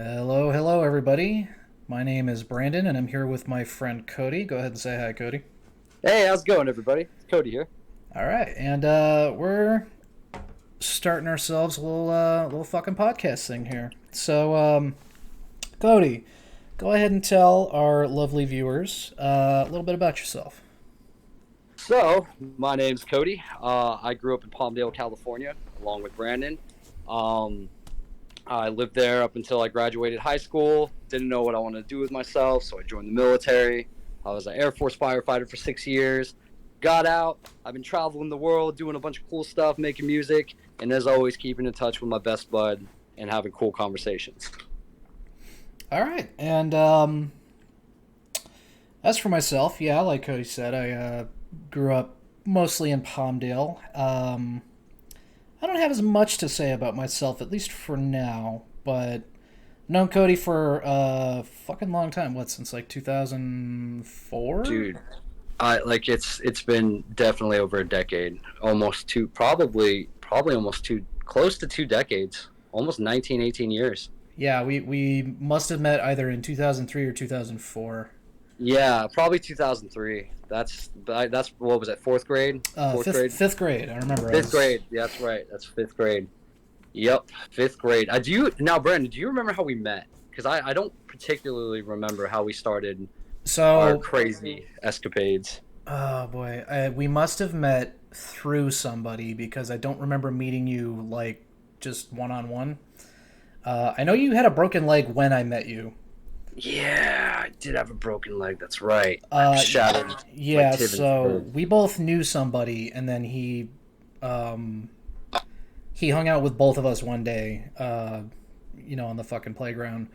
Hello, hello, everybody. My name is Brandon, and I'm here with my friend Cody. Go ahead and say hi, Cody. Hey, how's it going, everybody? It's Cody here. All right, and we're starting ourselves a little fucking podcast thing here. So, Cody, go ahead and tell our lovely viewers a little bit about yourself. My name's Cody. I grew up in Palmdale, California, along with Brandon. Um, I lived there up until I graduated high school. Didn't know what I wanted to do with myself, so I joined the military. I was an Air Force firefighter for 6 years. Got out. I've been traveling the world, doing a bunch of cool stuff, making music, and as always, keeping in touch with my best bud and having cool conversations. All right, and as for myself, yeah, like Cody said, I grew up mostly in Palmdale. I don't have as much to say about myself, at least for now, but known Cody for a fucking long time. What, since like 2004? Dude, I like it's been definitely over a decade, almost two, probably almost two, close to 2 decades, almost 19, 18 years. Yeah, we must have met either in 2003 or 2004. Yeah, probably 2003. That's what was it? Fourth grade, fourth Fifth grade, fifth grade. I remember. I fifth was. grade. Yeah, that's right. That's fifth grade. Yep, fifth grade. I do now, Brandon. Do you remember how we met? Because I don't particularly remember how we started our So, crazy escapades. oh boy, we must have met through somebody because I don't remember meeting you like just one on one. I know you had a broken leg when I met you. Yeah, I did have a broken leg. That's right. I Uh, shattered my yeah, tib and so fib. we both knew somebody, and then he hung out with both of us one day, on the fucking playground,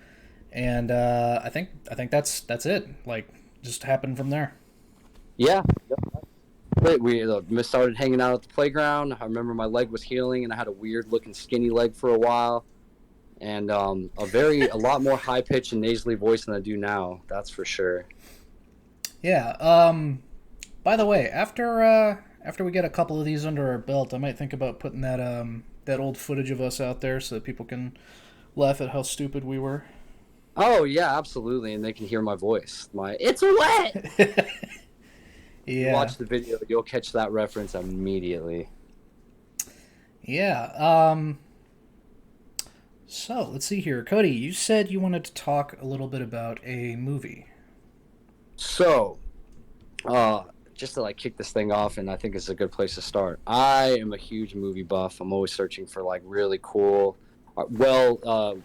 and I think that's it. Like, just happened from there. Yeah. We started hanging out at the playground. I remember my leg was healing, and I had a weird looking skinny leg for a while, and a lot more high pitched and nasally voice than I do now. That's for sure. Yeah. By the way, after we get a couple of these under our belt, I might think about putting that old footage of us out there so that people can laugh at how stupid we were. Oh yeah, absolutely, and they can hear my voice. My it's wet. If you Yeah. watch the video, you'll catch that reference immediately. Yeah. So let's see here, Cody. You said you wanted to talk a little bit about a movie. So, uh, just to like kick this thing off, and I think it's a good place to start. I am a huge movie buff. I'm always searching for like really cool, well,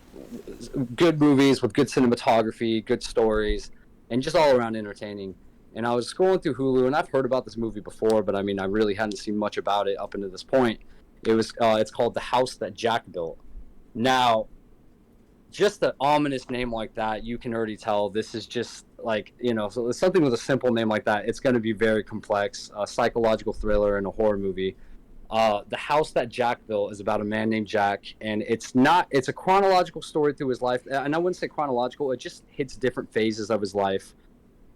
good movies with good cinematography, good stories, and just all around entertaining. And I was scrolling through Hulu, and I've heard about this movie before, but I mean, I really hadn't seen much about it up until this point. It's called The House That Jack Built. Now, just an ominous name like that, you can already tell this is just like, so something with a simple name like that, it's going to be very complex, a psychological thriller and a horror movie. The House That Jack Built is about a man named Jack, and it's a chronological story through his life. And I wouldn't say chronological, it just hits different phases of his life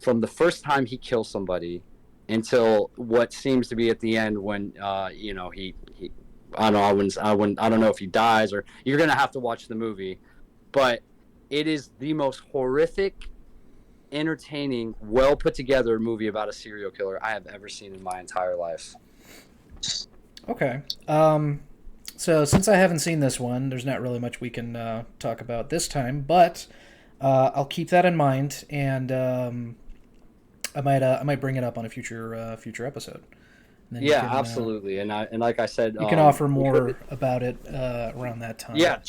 from the first time he kills somebody until what seems to be at the end when, he I don't know, I don't know if he dies, or you're going to have to watch the movie, but it is the most horrific, entertaining, well put together movie about a serial killer I have ever seen in my entire life. Okay. So since I haven't seen this one, there's not really much we can talk about this time, but I'll keep that in mind, and I might bring it up on a future episode. And then you Yeah, can absolutely. And like I said, you can offer we could, more about it around that time. yeah,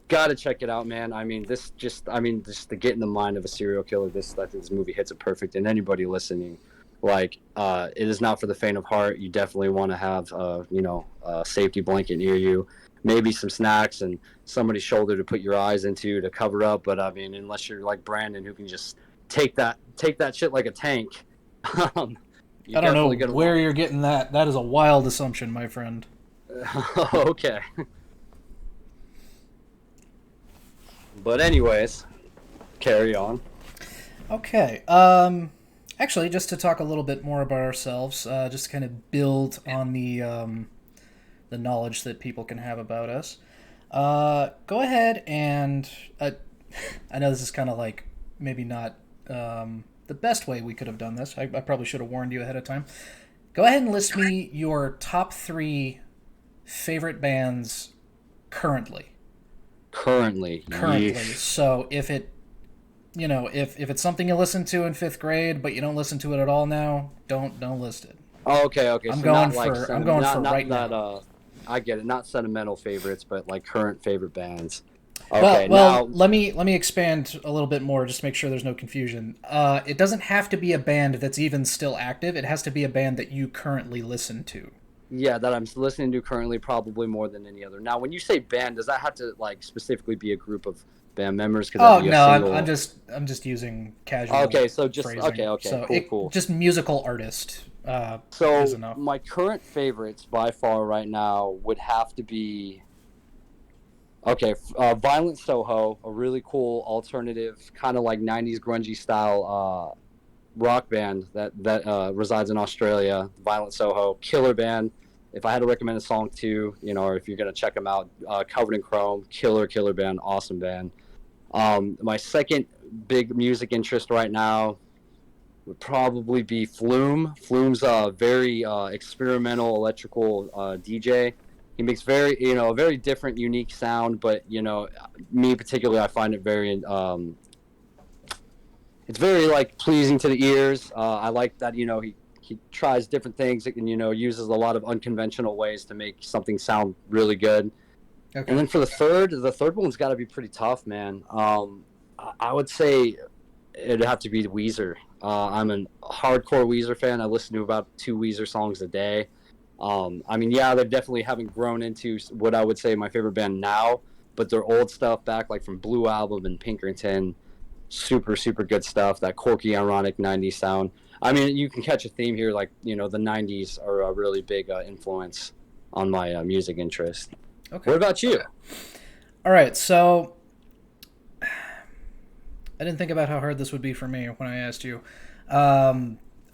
gotta check it out, man. Just to get in the mind of a serial killer, this movie hits it perfect. And anybody listening, like, it is not for the faint of heart. You definitely want to have, a safety blanket near you, maybe some snacks and somebody's shoulder to put your eyes into to cover up. But I mean, unless you're like Brandon, who can just take that shit like a tank, um, you're I don't know definitely gonna where want. you're getting that. That is a wild assumption, my friend. Okay. But anyways, carry on. Okay. Actually, just to talk a little bit more about ourselves, just to kind of build on the knowledge that people can have about us. Go ahead and I know this is kind of like maybe not the best way we could have done this. I probably should have warned you ahead of time. Go ahead and list me your top three favorite bands currently. Currently, Currently. yeesh. So if it's something you listened to in fifth grade, but you don't listen to it at all now, don't list it. Oh, okay, okay. I'm So going not like for I'm going for not right that now. I get it. Not sentimental favorites, but like current favorite bands. Well, Okay, well, now let me expand a little bit more, just to make sure there's no confusion. It doesn't have to be a band that's even still active. It has to be a band that you currently listen to. yeah, that I'm listening to currently probably more than any other. Now, when you say band, does that have to like specifically be a group of band members? Could that Oh be a no, I'm single? just using casual Okay, so just phrasing. okay, So cool, it cool. just musical artist is So enough. my current favorites by far right now would have to be okay, Violent Soho, a really cool alternative, kind of like '90s grungy style rock band that resides in Australia. Violent Soho, killer band. If I had to recommend a song to, or if you're gonna check them out, Covered in Chrome, killer band, awesome band. My second big music interest right now would probably be Flume. Flume's a very experimental electrical DJ. He makes a very different, unique sound. But me particularly, I find it very, it's very like pleasing to the ears. I like that he tries different things and uses a lot of unconventional ways to make something sound really good. And Okay. then for the third one's got to be pretty tough, man. I would say it'd have to be Weezer. I'm a hardcore Weezer fan. I listen to about 2 Weezer songs a day. I mean, yeah, they definitely haven't grown into what I would say my favorite band now, but their old stuff back like from Blue Album and Pinkerton, super good stuff. That quirky, ironic '90s sound. I mean, you can catch a theme here, like the '90s are a really big influence on my music interest. Okay. What about you? All right. So I didn't think about how hard this would be for me when I asked you.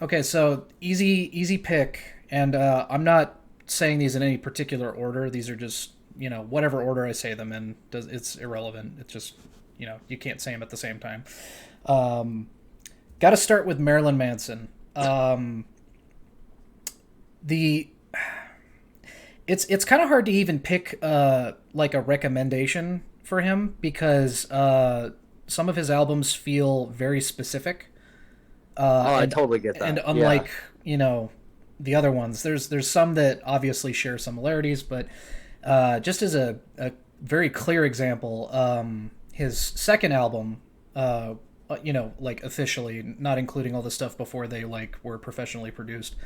Okay, so easy pick, and I'm not saying these in any particular order. These are just whatever order I say them in. It's irrelevant. It's just you can't say them at the same time. Um, Got to start with Marilyn Manson. The it's kind of hard to even pick like a recommendation for him because some of his albums feel very specific, Oh, I and totally get and that. Yeah. unlike the other ones, there's some that obviously share similarities, but just as a very clear example, his second album, like officially, not including all the stuff before they like were professionally produced,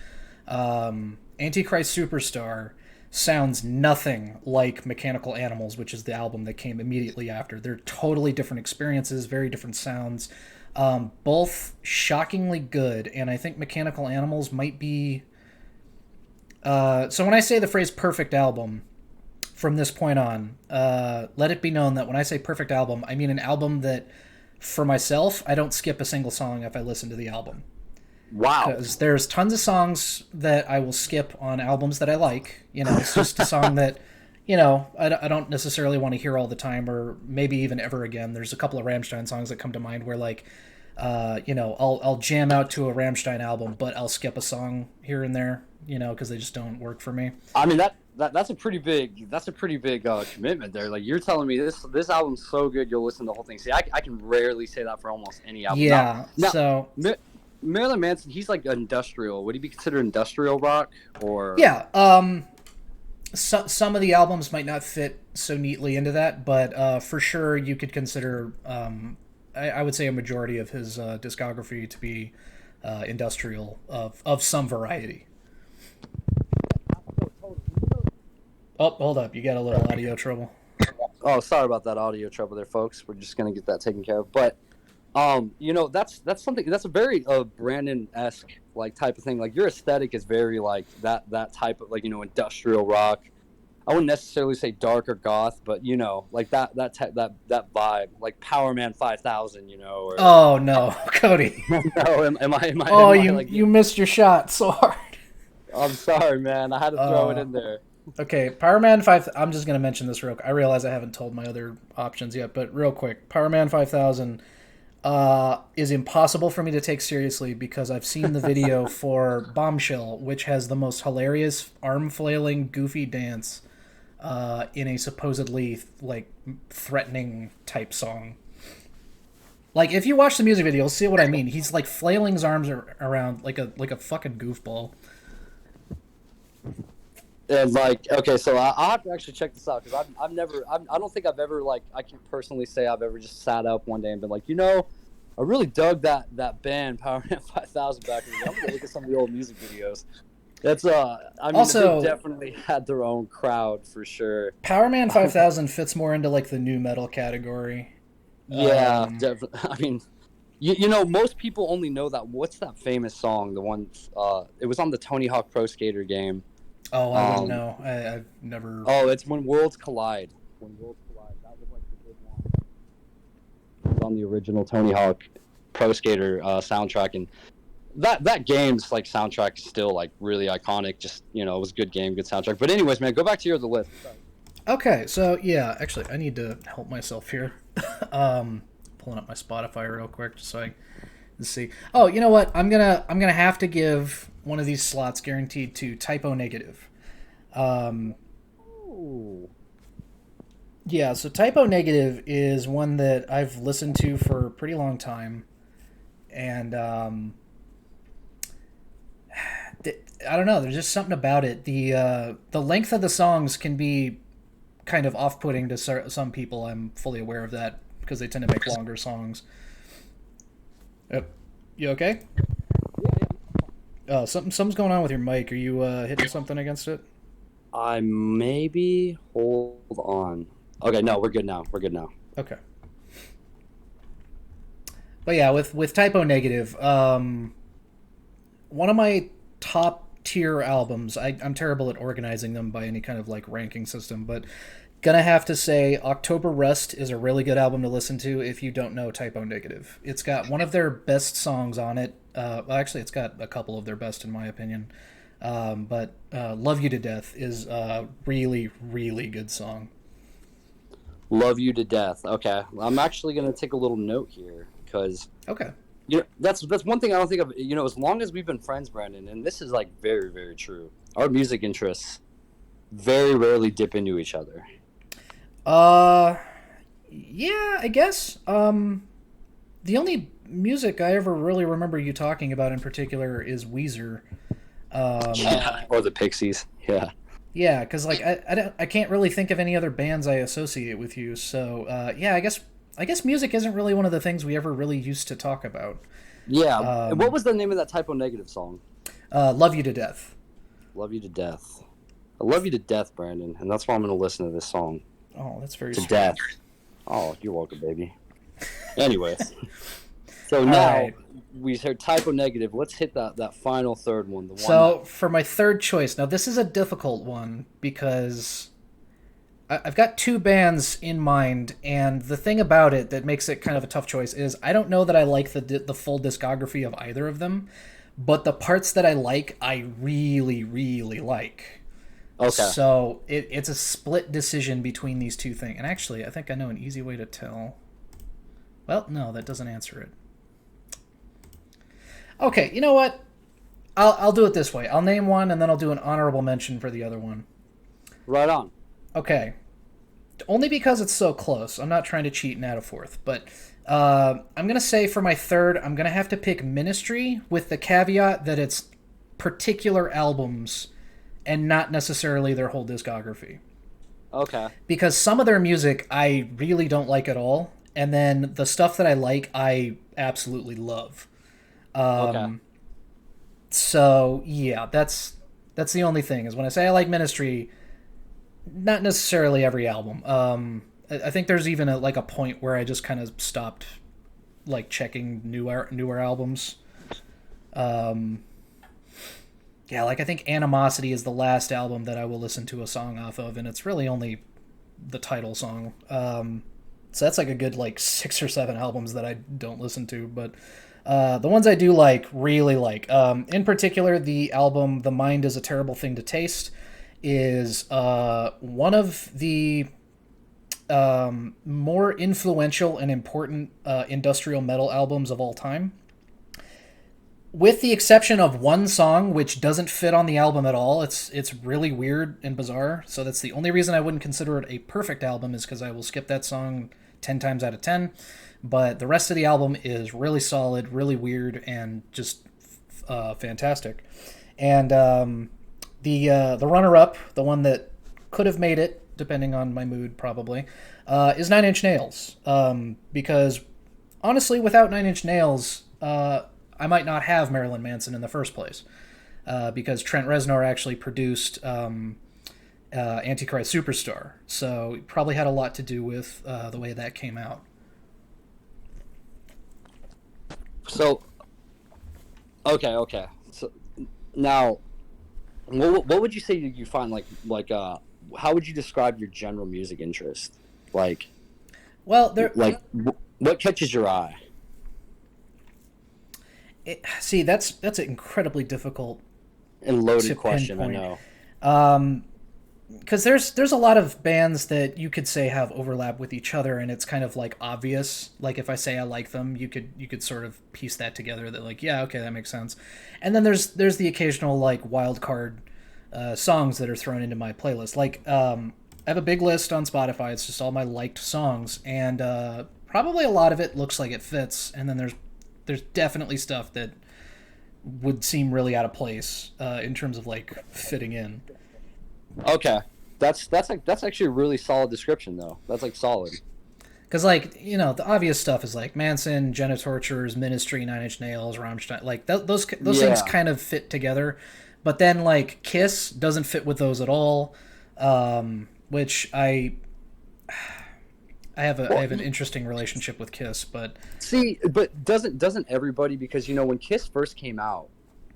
Antichrist Superstar sounds nothing like Mechanical Animals, which is the album that came immediately after. They're totally different experiences, very different sounds, both shockingly good. And I think Mechanical Animals might be. So when I say the phrase perfect album, from this point on, let it be known that when I say perfect album, I mean an album that, for myself, I don't skip a single song if I listen to the album, Wow. because there's tons of songs that I will skip on albums that I like. It's just a song that, I don't necessarily want to hear all the time or maybe even ever again. There's a couple of Rammstein songs that come to mind where, like, I'll jam out to a Rammstein album, but I'll skip a song here and there, because they just don't work for me. I mean that's a pretty big commitment there. Like you're telling me this album's so good you'll listen to the whole thing. See, I can rarely say that for almost any album. Now, Yeah, now so Ma- Marilyn Manson, he's like industrial. Would he be considered industrial rock or? yeah, some of the albums might not fit so neatly into that, but for sure you could consider. I would say a majority of his discography to be industrial of some variety. Oh, hold up, you got a little audio trouble. Oh, sorry about that audio trouble there, folks. We're just gonna get that taken care of. But that's something that's a very Brandon-esque like type of thing. Like your aesthetic is very like that type of like industrial rock. I wouldn't necessarily say dark or goth, but like that vibe, like Power Man 5000, or Oh no, Cody. no, Oh, am I you like you missed your shot so hard. I'm sorry, man. I had to throw it Uh, in there. Okay, Power Man 5. I'm just gonna mention this real quick. I realize I haven't told my other options yet, but real quick, Power Man 5000 is impossible for me to take seriously because I've seen the video for Bombshell, which has the most hilarious arm flailing, goofy dance in a supposedly like threatening type song. Like if you watch the music video, you'll see what I mean. He's like flailing his arms around like a fucking goofball. And like, okay, so I'll have to actually check this out because I've never, I don't think I've ever like, I can personally say I've ever just sat up one day and been like, I really dug that band Power Man 5000 back in the day. I'm gonna look at some of the old music videos. That's I mean, Also, they definitely had their own crowd for sure. Power Man 5000 fits more into like the new metal category. Yeah, definitely. I mean, most people only know that. What's that famous song? The one, it was on the Tony Hawk Pro Skater game. Oh, I wouldn't know. I've never. Oh, it's When Worlds Collide. When Worlds Collide. That was like the big one. It was on the original Tony Hawk Pro Skater soundtrack, and that game's like soundtrack is still like really iconic. Just it was a good game, good soundtrack. But anyways, man, go back to your other list. Okay, so yeah, actually, I need to help myself here. Pulling up my Spotify real quick just so I can see. Oh, you know what? I'm gonna have to give one of these slots guaranteed to Typo Negative. Ooh. Yeah, so Typo Negative is one that I've listened to for a pretty long time, and I don't know. There's just something about it. The length of the songs can be kind of off-putting to some people. I'm fully aware of that because they tend to make longer songs. Yep. You okay? Oh, something's going on with your mic. Are you hitting something against it? I maybe hold on. Okay, no, we're good now. We're good now. Okay. But yeah, with Typo Negative, one of my top tier albums. I'm terrible at organizing them by any kind of like ranking system, but gonna have to say October Rest is a really good album to listen to if you don't know Typo Negative. It's got one of their best songs on it. Well, actually, it's got a couple of their best in my opinion. But Love You to Death is a really, really good song. Love You to Death. Okay, I'm actually gonna take a little note here because Okay. that's one thing I don't think of. As long as we've been friends, Brandon, and this is like very, very true. Our music interests very rarely dip into each other. Uh, yeah, I guess. The only music I ever really remember you talking about in particular is Weezer. Yeah, or the Pixies. Yeah. Yeah, because like I can't really think of any other bands I associate with you. So yeah, I guess music isn't really one of the things we ever really used to talk about. Yeah. What was the name of that Typo Negative song? Love You to Death. Love You to Death. I love you to death, Brandon, and that's why I'm going to listen to this song. Oh, that's very To sweet. death. Oh, you're welcome, baby. Anyways, so now right. we heard Typo Negative. Let's hit that final third one. The one. So for my third choice, now this is a difficult one because I've got two bands in mind, and the thing about it that makes it kind of a tough choice is I don't know that I like the full discography of either of them, but the parts that I like, I really, really like. Okay. So it's a split decision between these two things. And actually, I think I know an easy way to tell. Well, no, that doesn't answer it. Okay, you know what? I'll do it this way. I'll name one, and then I'll do an honorable mention for the other one. Right on. Okay. Only because it's so close. I'm not trying to cheat and add a fourth. But I'm going to say for my third, I'm going to have to pick Ministry with the caveat that it's particular albums and not necessarily their whole discography. Okay. Because some of their music I really don't like at all. And then the stuff that I like, I absolutely love. Okay. So, yeah, that's the only thing is when I say I like Ministry, not necessarily every album. I think there's even a point where I just kind of stopped like checking newer albums. Yeah, like I think Animosity is the last album that I will listen to a song off of, and it's really only the title song. So that's like a good like 6 or 7 albums that I don't listen to, but the ones I do like, really like. In particular, the album "The Mind Is a Terrible Thing to Taste," is one of the more influential and important industrial metal albums of all time. With the exception of one song which doesn't fit on the album at all. It's really weird and bizarre. So that's the only reason I wouldn't consider it a perfect album, is because I will skip that song 10 times out of 10. But the rest of the album is really solid, really weird, and just fantastic. And the runner up, the one that could have made it, depending on my mood probably, is Nine Inch Nails. Because honestly, without Nine Inch Nails, I might not have Marilyn Manson in the first place. Because Trent Reznor actually produced Antichrist Superstar. So it probably had a lot to do with the way that came out. So, okay. So now, what would you say you find how would you describe your general music interest? Well, What catches your eye? See, that's an incredibly difficult And loaded question, pinpoint. I know. Because there's a lot of bands that you could say have overlap with each other, and it's kind of like obvious. Like if I say I like them, you could sort of piece that together. That like, yeah, okay, that makes sense. And then there's the occasional like wild card songs that are thrown into my playlist. Like I have a big list on Spotify. It's just all my liked songs, and probably a lot of it looks like it fits. And then there's definitely stuff that would seem really out of place in terms of like fitting in. Okay, that's actually a really solid description though. That's like solid. Because, like, the obvious stuff is like Manson, Genitorturers, Ministry, Nine Inch Nails, Rammstein. Like, those things Yeah. kind of fit together. But then, like, Kiss doesn't fit with those at all. Which I have Well, an interesting relationship with Kiss, but see, but doesn't everybody, because when Kiss first came out,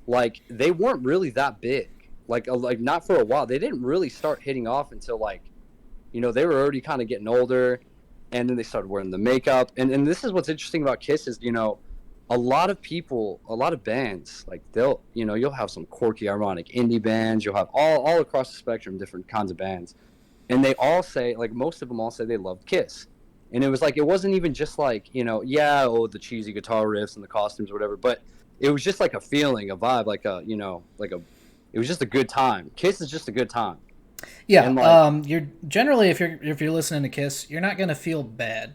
like they weren't really that big. Like not for a while. They didn't really start hitting off until they were already kind of getting older, and then they started wearing the makeup. And this is what's interesting about Kiss is a lot of people, a lot of bands, like you'll have some quirky, ironic indie bands. You'll have all across the spectrum, different kinds of bands, and they all say, like most of them all say they loved Kiss. And it was like, it wasn't even just like, the cheesy guitar riffs and the costumes or whatever, but it was just like a feeling, a vibe, it was just a good time. Kiss is just a good time. yeah, And like, you're generally if you're listening to Kiss, you're not gonna feel bad.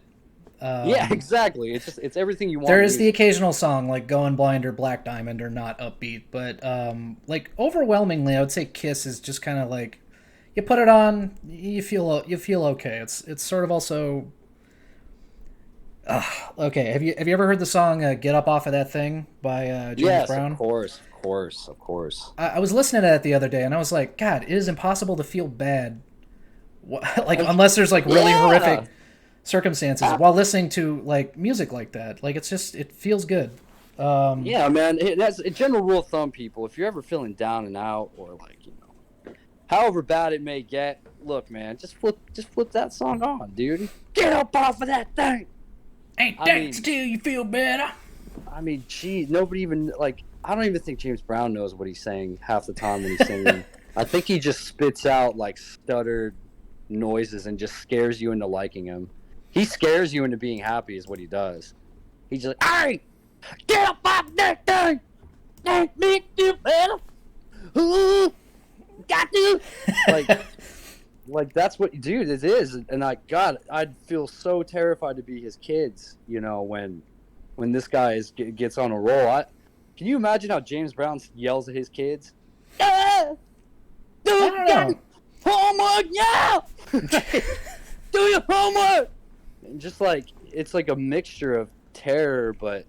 yeah, exactly. It's everything you want. There is the occasional song like "Going Blind" or "Black Diamond" are not upbeat, but like overwhelmingly, I would say Kiss is just kind of like you put it on, you feel okay. It's sort of also okay. Have you ever heard the song "Get Up Off of That Thing" by James Yes, Brown? of course. I was listening to that the other day, and I was like, God, it is impossible to feel bad, like Like, unless there's like really yeah. horrific circumstances Ah, while listening to like music like that. Like it feels good. yeah, man. That's a general rule of thumb, people. If you're ever feeling down and out, or however bad it may get, look, man, just flip that song on, dude. Get up off of that thing. Ain't I that mean, till you feel better? geez, nobody even I don't even think James Brown knows what he's saying half the time when he's singing. I think he just spits out like stuttered noises and just scares you into liking him. He scares you into being happy, is what he does. He's just like, "Hey, get up off that thing! That make you better. Ooh, got to." Like, that's what, dude, it is. And I'd feel so terrified to be his kids. When this guy gets on a roll. Can you imagine how James Brown yells at his kids? Yeah, I do don't your know. homework, yeah. Do your homework. And just like it's like a mixture of terror, but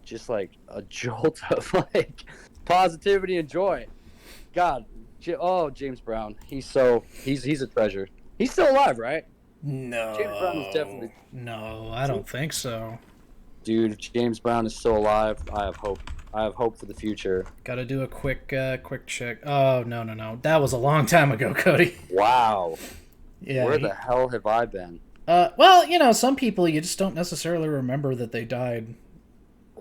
just like a jolt of like positivity and joy. God, James Brown, he's a treasure. He's still alive, right? James Brown is No, definitely, no, I don't think so. dude. If James Brown is still alive, I have hope. I have hope for the future. Got to do a quick check. Oh no, no, no, that was a long time ago, Cody. Wow, Yeah. where the hell have I been? Well, some people you just don't necessarily remember that they died.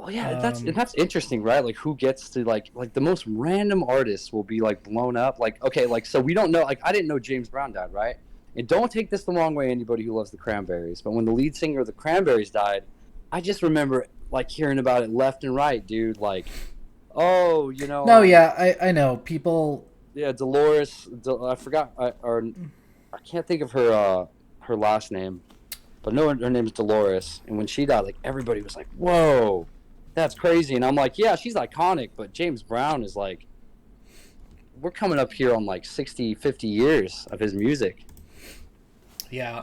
Well, yeah, Um, that's interesting, right? Like, who gets to like the most random artists will be like blown up. Like, okay, like so we don't know. Like, I didn't know James Brown died, right? And don't take this the wrong way, anybody who loves the Cranberries. But when the lead singer of the Cranberries died, I just remember like hearing about it left and right, dude. Like, oh, no, yeah, I know people. yeah, Dolores. I forgot, or I can't think of her last name, but no, her name's Dolores. And when she died, like everybody was like, "Whoa, that's crazy." And I'm like, "Yeah, she's iconic, but James Brown is like, we're coming up here on like 60, 50 years of his music." Yeah,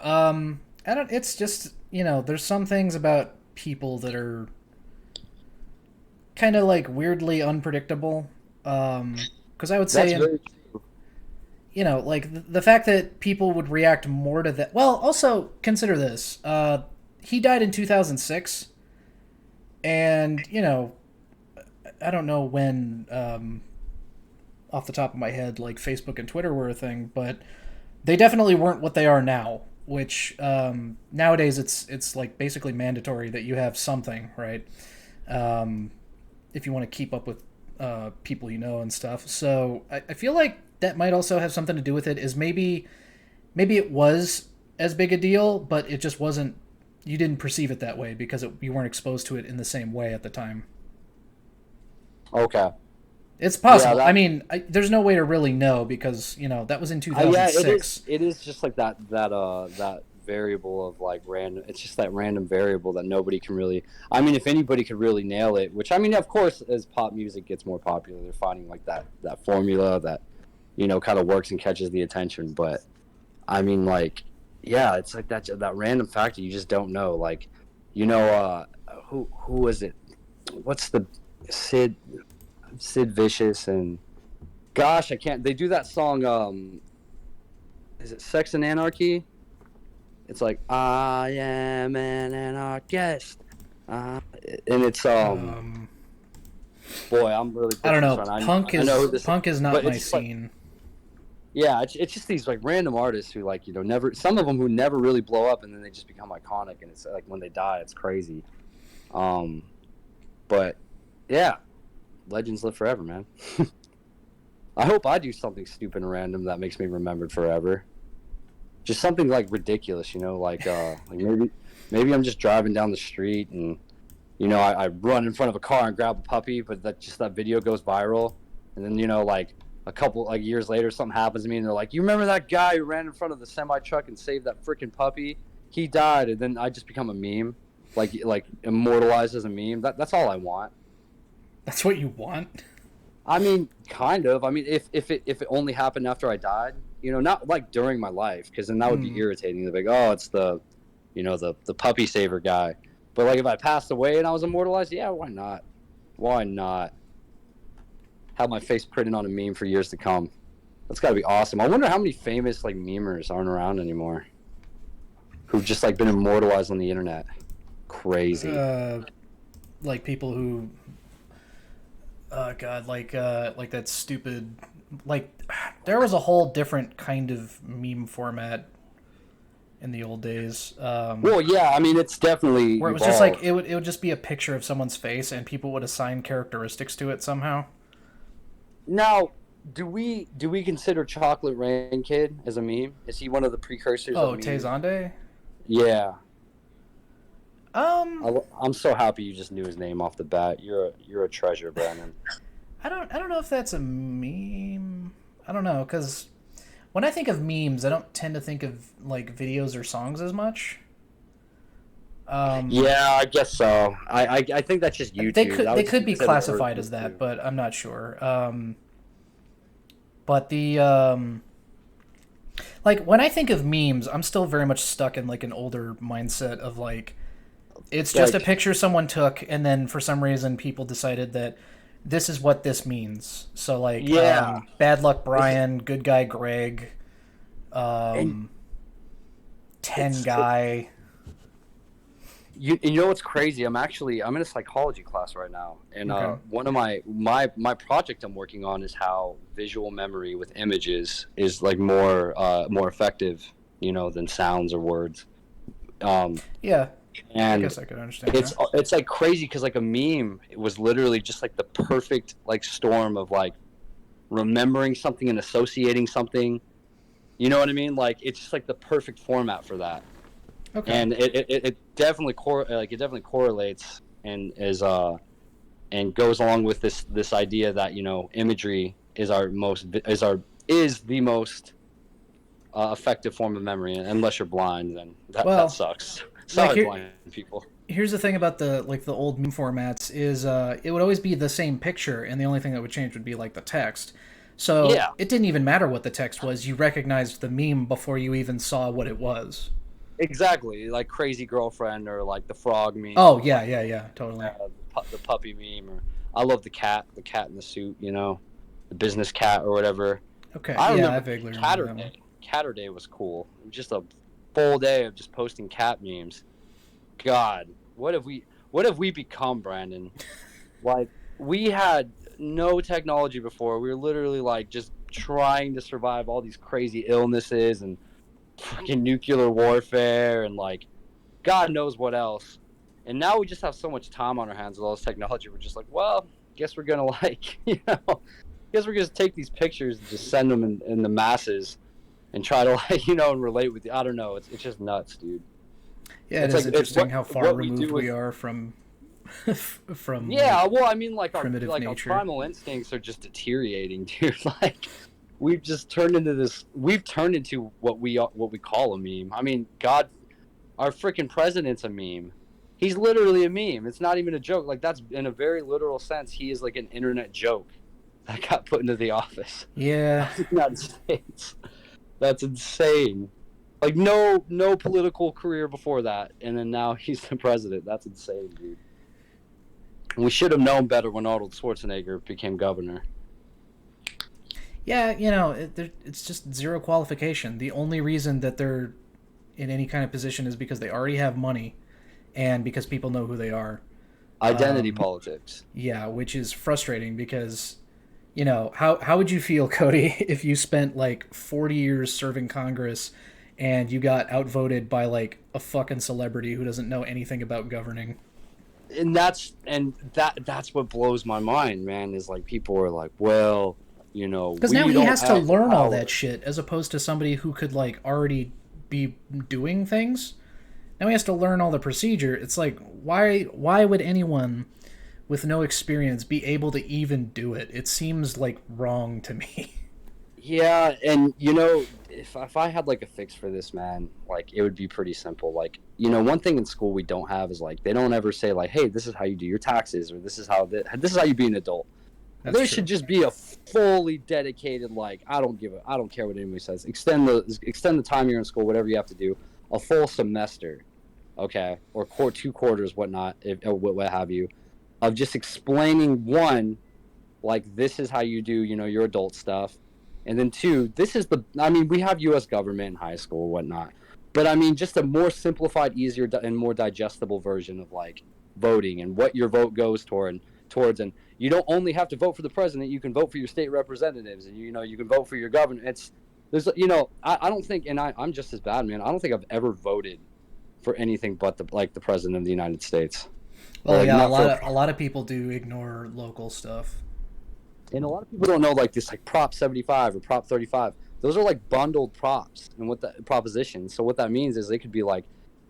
I don't. It's just there's some things about people that are kind of like weirdly unpredictable. Because I would say That's in very like the fact that people would react more to that. Well, also consider this. He died in 2006, and I don't know when, off the top of my head, like Facebook and Twitter were a thing, but they definitely weren't what they are now. Which nowadays it's like basically mandatory that you have something, right? Um, if you want to keep up with people and stuff. So I feel like that might also have something to do with it. Is maybe it was as big a deal, but it just wasn't. You didn't perceive it that way because you weren't exposed to it in the same way at the time. okay. It's Yeah, possible. I mean, there's no way to really know because that was in yeah, it is. 2006. It is just like that variable of like random. It's just that random variable that nobody can really. I mean, if anybody could really nail it, which I mean, of course, as pop music gets more popular, they're finding like that formula that kind of works and catches the attention. But I mean, like, yeah, it's like that random factor you just don't know. Like, who was it? What's the Sid Sid Vicious and gosh, I can't. They do that song. Is it Sex and Anarchy? It's like I am an anarchist, and it's Um, boy, I'm really I don't butchering this know. one. I know who this is, Punk is not but my it's just like scene. yeah, it's just these like random artists who like never. Some of them who never really blow up, and then they just become iconic, and it's like when they die, it's crazy. Um, but yeah, legends live forever, man. I hope I do something stupid and random that makes me remembered forever. Just something like ridiculous, like maybe I'm just driving down the street and I run in front of a car and grab a puppy, but that video goes viral, and then like a couple like years later something happens to me and they're like, you remember that guy who ran in front of the semi truck and saved that freaking puppy? He died, and then I just become a meme, like immortalized as a meme. That's all I want. That's what you want. I mean, kind of. I mean, if it only happened after I died, not like during my life, because then that would be Hmm. irritating. They're like, oh, it's the puppy saver guy. But like, if I passed away and I was immortalized, yeah, why not? Why not? Have my face printed on a meme for years to come. That's got to be awesome. I wonder how many famous like memers aren't around anymore, who've just like been immortalized on the internet. Crazy. Uh, like people who God, like that stupid, like there was a whole different kind of meme format in the old days, Well, yeah. I mean, it's definitely where it was just like evolved. it would just be a picture of someone's face and people would assign characteristics to it somehow. Now, do we consider Chocolate Rain Kid as a meme? Is he one of the precursors of Oh, memes? Tezande. Yeah, Um, I'm so happy you just knew his name off the bat. You're a treasure, Brandon. I don't know if that's a meme. I don't know because when I think of memes, I don't tend to think of like videos or songs as much. Um, Yeah, I guess so. I think that's just they YouTube. could I they would just could be consider it classified as that, YouTube. but I'm not sure. But the like when I think of memes, I'm still very much stuck in like an older mindset of like it's just a Like, picture someone took, and then for some reason people decided that this is what this means. So like yeah, bad luck this is Brian, good guy Greg, and um, ten it's guy. you know what's crazy? I'm in a psychology class right now, and Okay. one of my project I'm working on is how visual memory with images is like more effective, than sounds or words. Um, Yeah. I And guess I could understand that. it's like crazy because like a meme, it was literally just like the perfect like storm of like remembering something and associating something. You know what I mean? Like it's just like the perfect format for that. Okay. And it definitely it definitely correlates and and goes along with this idea that imagery is is the most effective form of memory. Unless you're blind, then that Well, sucks. like Sorry, here, blind people. here's the thing about the old meme formats is it would always be the same picture, and the only thing that would change would be like the text. So Yeah, it didn't even matter what the text was. You recognized the meme before you even saw what it was. exactly. Like crazy girlfriend or like the frog meme Oh or yeah, like yeah, yeah, totally. the puppy meme or I love the cat in the suit. The business cat or whatever. Okay, I yeah, I remember vaguely remember Catter that one. Day. Catter Day was cool. Just a full day of just posting cat memes. God, what have we become, Brandon? Like we had no technology before. We were literally like just trying to survive all these crazy illnesses and fucking nuclear warfare and like God knows what else. And now we just have so much time on our hands with all this technology. We're just like, well, guess we're gonna guess we're gonna take these pictures and just send them in the masses and try to and relate with you. I don't know. It's just nuts, dude. Yeah, it It's is like it's interesting how far what we removed do we with. are from from Yeah, like well, I mean, like primitive our nature. primal instincts are just deteriorating, dude. Like we've just turned into this. We've turned into what we call a meme. I mean, God, our freaking president's a meme. He's literally a meme. It's not even a joke. Like that's in a very literal sense. He is like an internet joke that got put into the office Yeah, of the United States. That's insane. Like no political career before that, and then now he's the president. That's insane, dude. We should have known better when Arnold Schwarzenegger became governor. yeah, it's just zero qualification. The only reason that they're in any kind of position is because they already have money and because people know who they are. Identity politics. Yeah, which is frustrating because how would you feel, Cody, if you spent like 40 years serving Congress and you got outvoted by like a fucking celebrity who doesn't know anything about governing? And that's what blows my mind, man, is like people are like, well, Because now we he don't has to have the learn all that power. shit as opposed to somebody who could like already be doing things. Now he has to learn all the procedure. It's like why would anyone with no experience be able to even do it? It seems like wrong to me. Yeah, and if I had like a fix for this, man, like it would be pretty simple. Like, one thing in school we don't have is like they don't ever say like, "Hey, this is how you do your taxes," or this is how you be an adult. That's There true. should just be a fully dedicated like I don't care what anybody says. Extend the time you're in school, whatever you have to do, a full semester, okay, or 2 quarters, whatnot, if or what have you, of just explaining one, like this is how you do your adult stuff, and then two, this is the I mean we have U.S. government in high school, whatnot, but I mean just a more simplified, easier, and more digestible version of like voting and what your vote goes towards, and you don't only have to vote for the president, you can vote for your state representatives, and you can vote for your governor. I don't think, and I'm just as bad, man. I don't think I've ever voted for anything but the president of the United States, or Well, like yeah, not for a lot of people do ignore local stuff. and a lot of people don't know like this like Prop 75 or Prop 35. Those are like bundled props and what that proposition. So what that means is they could be like,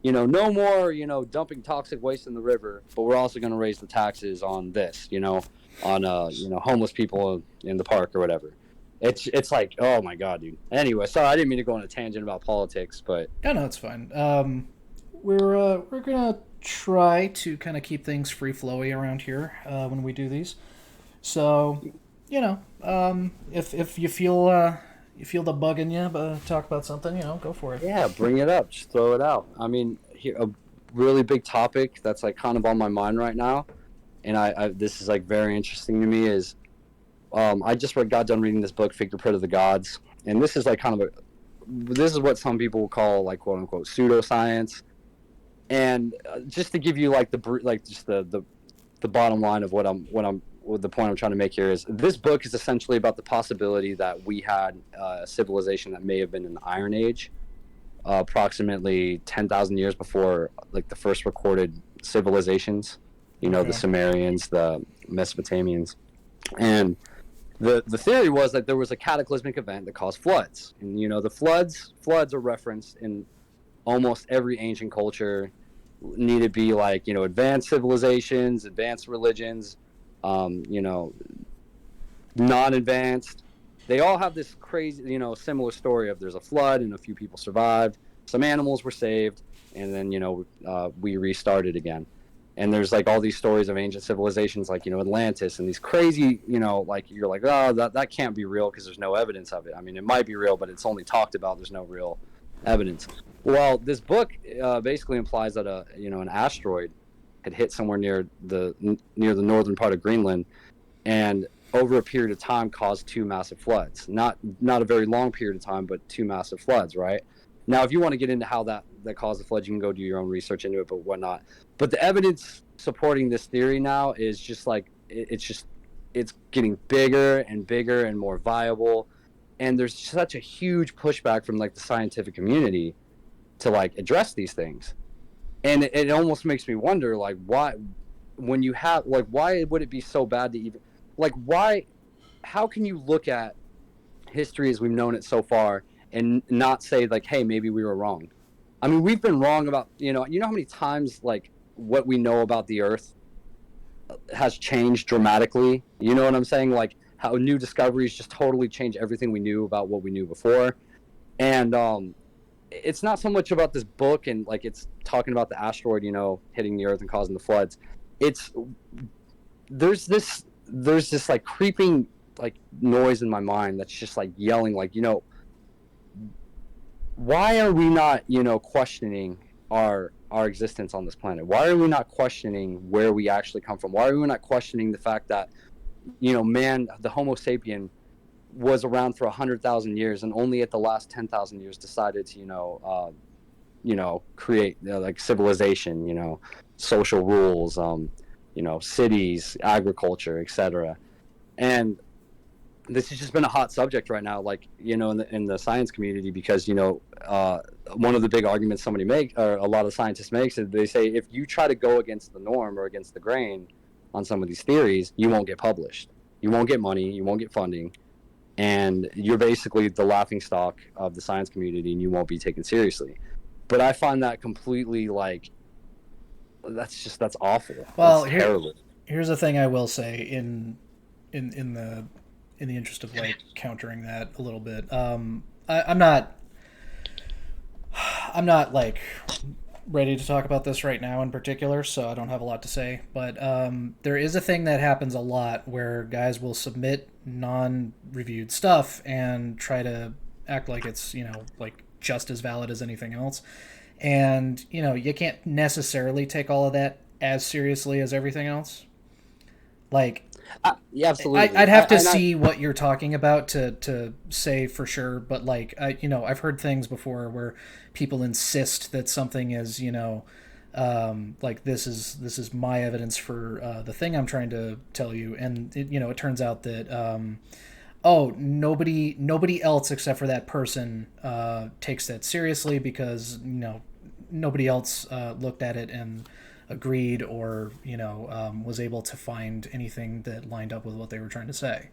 no more, dumping toxic waste in the river, but we're also going to raise the taxes on this, on homeless people in the park or whatever. It's like, oh my god, dude. Anyway, sorry, I didn't mean to go on a tangent about politics, but No, no, it's fine. We're gonna try to kind of keep things free flowy around here when we do these. So, if you feel the bug in you, talk about something, go for it. yeah, bring it up, just throw it out. I mean, here, a really big topic that's like kind of on my mind right now, and I this is like very interesting to me is I just got done reading this book, Fingerprint of the Gods, and this is like kind of this is what some people call like quote unquote pseudoscience, and just to give you like just the bottom line of what the point I'm trying to make here is this book is essentially about the possibility that we had a civilization that may have been in the Iron Age, approximately 10,000 years before like the first recorded civilizations. The Okay. Sumerians, the Mesopotamians, and the theory was that there was a cataclysmic event that caused floods, and the floods are referenced in almost every ancient culture. Need to be like advanced civilizations, advanced religions, um, you know non-advanced. They all have this crazy, similar story of there's a flood and a few people survived, some animals were saved, and then we restarted again. And there's like all these stories of ancient civilizations, like Atlantis, and these crazy, like you're like, oh, that can't be real because there's no evidence of it. I mean, it might be real, but it's only talked about. There's no real evidence. Well, this book basically implies that an asteroid had hit somewhere near the northern part of Greenland, and over a period of time caused two massive floods. Not a very long period of time, but two massive floods, right? Now, if you want to get into how that caused the flood, you can go do your own research into it, but whatnot. But the evidence supporting this theory now is just like it's getting bigger and bigger and more viable, and there's such a huge pushback from like the scientific community to like address these things, and it almost makes me wonder like why, when you have like, why would it be so bad to even like, why, how can you look at history as we've known it so far and not say like, hey, maybe we were wrong? I mean, we've been wrong about, how many times like what we know about the earth has changed dramatically. You know what I'm saying? Like how new discoveries just totally change everything we knew about what we knew before. And it's not so much about this book and like it's talking about the asteroid, hitting the earth and causing the floods. It's there's this like creeping like noise in my mind that's just like yelling like, why are we not questioning our existence on this planet? Why are we not questioning where we actually come from? Why are we not questioning the fact that man, the Homo sapien, was around for 100,000 years and only at the last 10,000 years decided to create like civilization, social rules, cities, agriculture, etc. And this has just been a hot subject right now, like in the science community, because one of the big arguments somebody make, or a lot of scientists makes, is they say if you try to go against the norm or against the grain on some of these theories, you won't get published, you won't get money, you won't get funding, and you're basically the laughing stock of the science community, and you won't be taken seriously. But I find that completely like, that's awful. Well, That's terrible. here's the thing I will say in in the in the interest of like countering that a little bit. I'm not like ready to talk about this right now in particular, so I don't have a lot to say. But there is a thing that happens a lot where guys will submit non-reviewed stuff and try to act like it's like just as valid as anything else. And you can't necessarily take all of that as seriously as everything else. Like Yeah, absolutely. I'd have to see what you're talking about to say for sure, but like I've heard things before where people insist that something is like this is my evidence for the thing I'm trying to tell you, and it turns out that oh, nobody else except for that person takes that seriously because nobody else looked at it and agreed, or was able to find anything that lined up with what they were trying to say.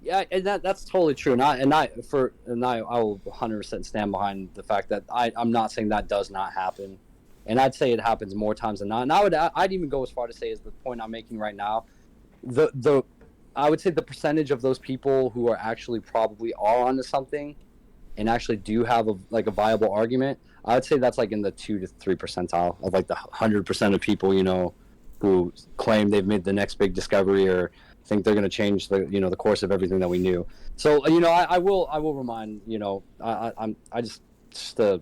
Yeah, and that's totally true. And I will 100% stand behind the fact that I'm not saying that does not happen, and I'd say it happens more times than not. And I'd even go as far to say, is the point I'm making right now, the I would say the percentage of those people who are actually probably are onto something and actually do have a viable argument, I would say that's like in the 2 to 3 percentile of like the 100% of people who claim they've made the next big discovery or think they're going to change the course of everything that we knew. So I will remind I just to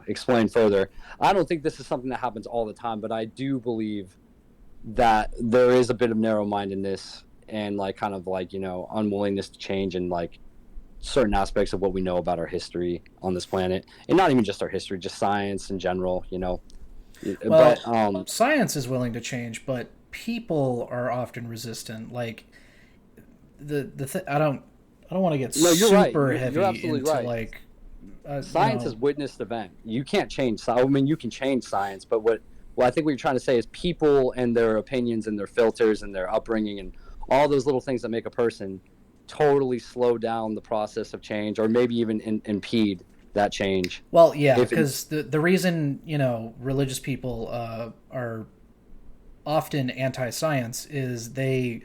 explain further. I don't think this is something that happens all the time, but I do believe that there is a bit of narrow-mindedness and like kind of like unwillingness to change and like certain aspects of what we know about our history on this planet, and not even just our history, just science in general. But Well, science is willing to change, but people are often resistant. Like I don't want to get no, you're right. super You're heavy absolutely into right. like Science is witnessed event. You can't change. I mean, you can change science, but what I think what you're trying to say is people and their opinions and their filters and their upbringing and all those little things that make a person totally slow down the process of change, or maybe even impede that change. Well, yeah, If it, because the reason religious people are often anti-science is they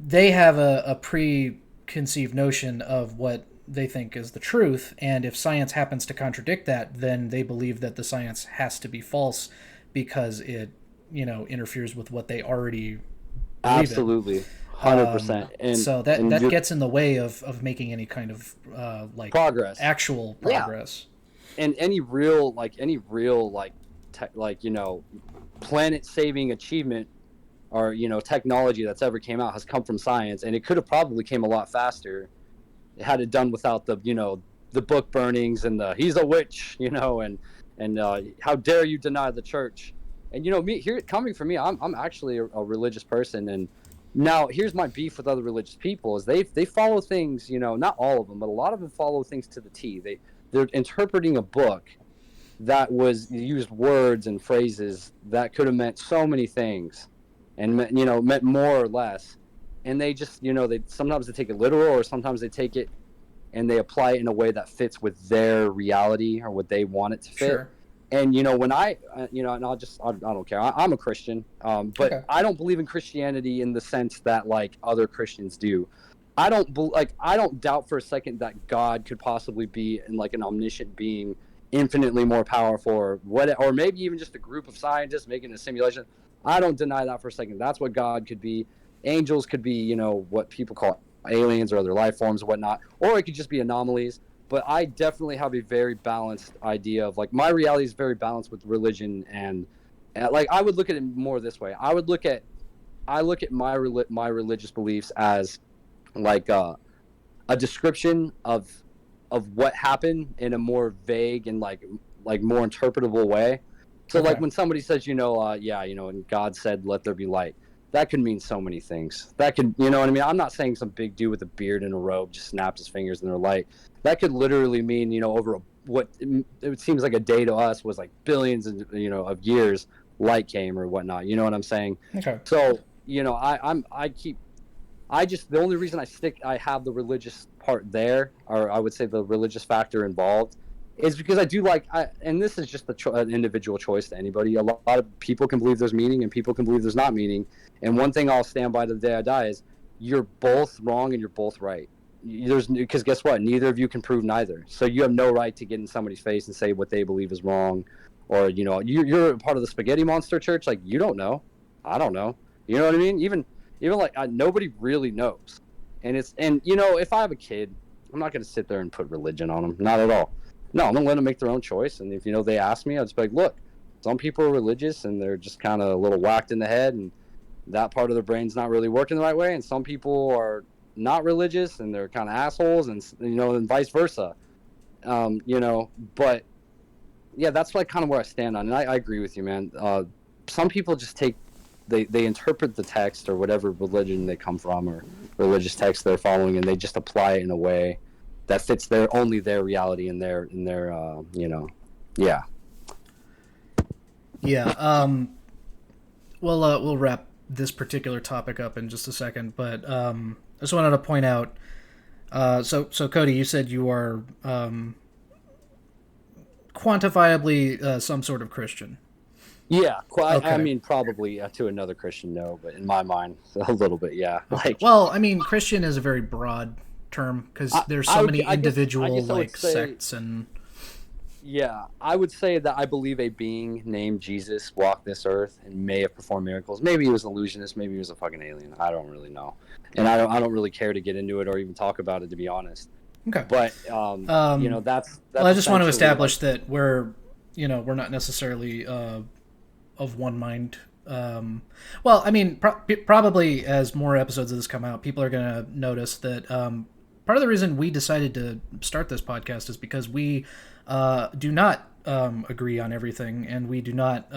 have a preconceived notion of what they think is the truth, and if science happens to contradict that, then they believe that the science has to be false because it interferes with what they already believe in. Absolutely, 100%, So that gets in the way of making any kind of like progress, actual yeah, progress. and any real planet saving achievement or technology that's ever came out has come from science, and it could have probably came a lot faster had it done without the book burnings and the he's a witch, and how dare you deny the church. And me here coming from me, I'm actually a religious person, and now here's my beef with other religious people is they follow things, not all of them, but a lot of them follow things to the T. They're interpreting a book that was used words and phrases that could have meant so many things and meant more or less, and they just they sometimes they take it literal, or sometimes they take it and they apply it in a way that fits with their reality or what they want it to fit. Sure. And when and I don't care. I'm a Christian, but Okay. I don't believe in Christianity in the sense that like other Christians do. I don't doubt for a second that God could possibly be in like an omniscient being, infinitely more powerful, or maybe even just a group of scientists making a simulation. I don't deny that for a second. That's what God could be. Angels could be, what people call aliens or other life forms and whatnot, or it could just be anomalies. But I definitely have a very balanced idea of like my reality is very balanced with religion, and like I would look at it more this way. I look at my religious beliefs as like a description of what happened in a more vague and like more interpretable way. So Okay. like when somebody says, and God said, "Let there be light," that could mean so many things. That could, what I mean? I'm not saying some big dude with a beard and a robe just snaps his fingers and they're light. That could literally mean, over what it seems like a day to us was like billions of years, light came or whatnot. You know what I'm saying? Okay. So, the only reason I have the religious part there, or I would say the religious factor involved, is because I do and this is just an individual choice to anybody. A lot of people can believe there's meaning and people can believe there's not meaning. And one thing I'll stand by to the day I die is you're both wrong and you're both right. Because guess what? Neither of you can prove neither. So you have no right to get in somebody's face and say what they believe is wrong. Or, you're a part of the spaghetti monster church. Like, you don't know. I don't know. You know what I mean? Even like nobody really knows. And if I have a kid, I'm not going to sit there and put religion on them. Not at all. No, I'm going to let them make their own choice. And if, they ask me, I'll just be like, look, some people are religious and they're just kind of a little whacked in the head and that part of their brain's not really working the right way. And some people are not religious and they're kind of assholes and, and vice versa. But yeah, that's like kind of where I stand on. And I agree with you, man. Some people just they interpret the text or whatever religion they come from or religious text they're following, and they just apply it in a way that fits only their reality and their yeah. Yeah. We'll wrap this particular topic up in just a second, but I just wanted to point out. So Cody, you said you are quantifiably some sort of Christian. Yeah, Okay. I mean, probably to another Christian, no, but in my mind, a little bit, yeah. Okay. Like, Well, I mean, Christian is a very broad term because there's so many individual I guess I would say, sects and. Yeah, I would say that I believe a being named Jesus walked this earth and may have performed miracles. Maybe he was an illusionist. Maybe he was a fucking alien. I don't really know, and I don't really care to get into it or even talk about it, to be honest. Okay. But that's well, I just want to establish like, that we're not necessarily of one mind. Well, I mean, probably as more episodes of this come out, people are going to notice that part of the reason we decided to start this podcast is because we do not agree on everything, and we do not.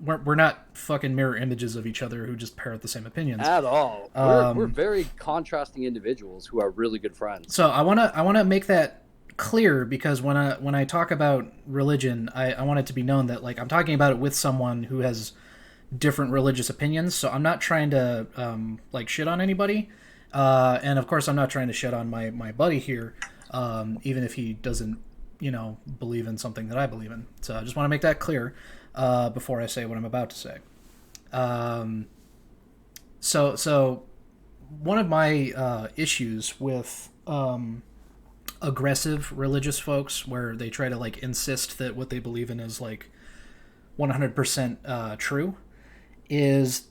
We're not fucking mirror images of each other who just parrot the same opinions at all. We're very contrasting individuals who are really good friends. So I wanna make that clear because when I talk about religion, I want it to be known that like I'm talking about it with someone who has different religious opinions. So I'm not trying to like shit on anybody, and of course I'm not trying to shit on my buddy here, even if he doesn't believe in something that I believe in. So I just want to make that clear before I say what I'm about to say. Um, so one of my issues with aggressive religious folks, where they try to like insist that what they believe in is like 100% true, is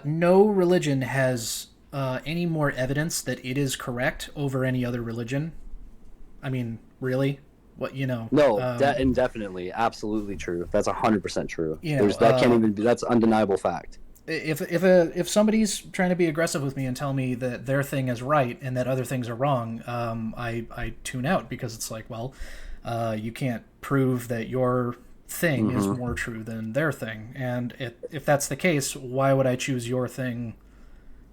no religion has any more evidence that it is correct over any other religion. I mean, really? What No, indefinitely, absolutely true. That's 100% true. you know, There's that can't uh, even be. That's undeniable fact. if somebody's trying to be aggressive with me and tell me that their thing is right and that other things are wrong, I tune out because it's like, well, you can't prove that your thing is Hmm. more true than their thing, and if that's the case, why would I choose your thing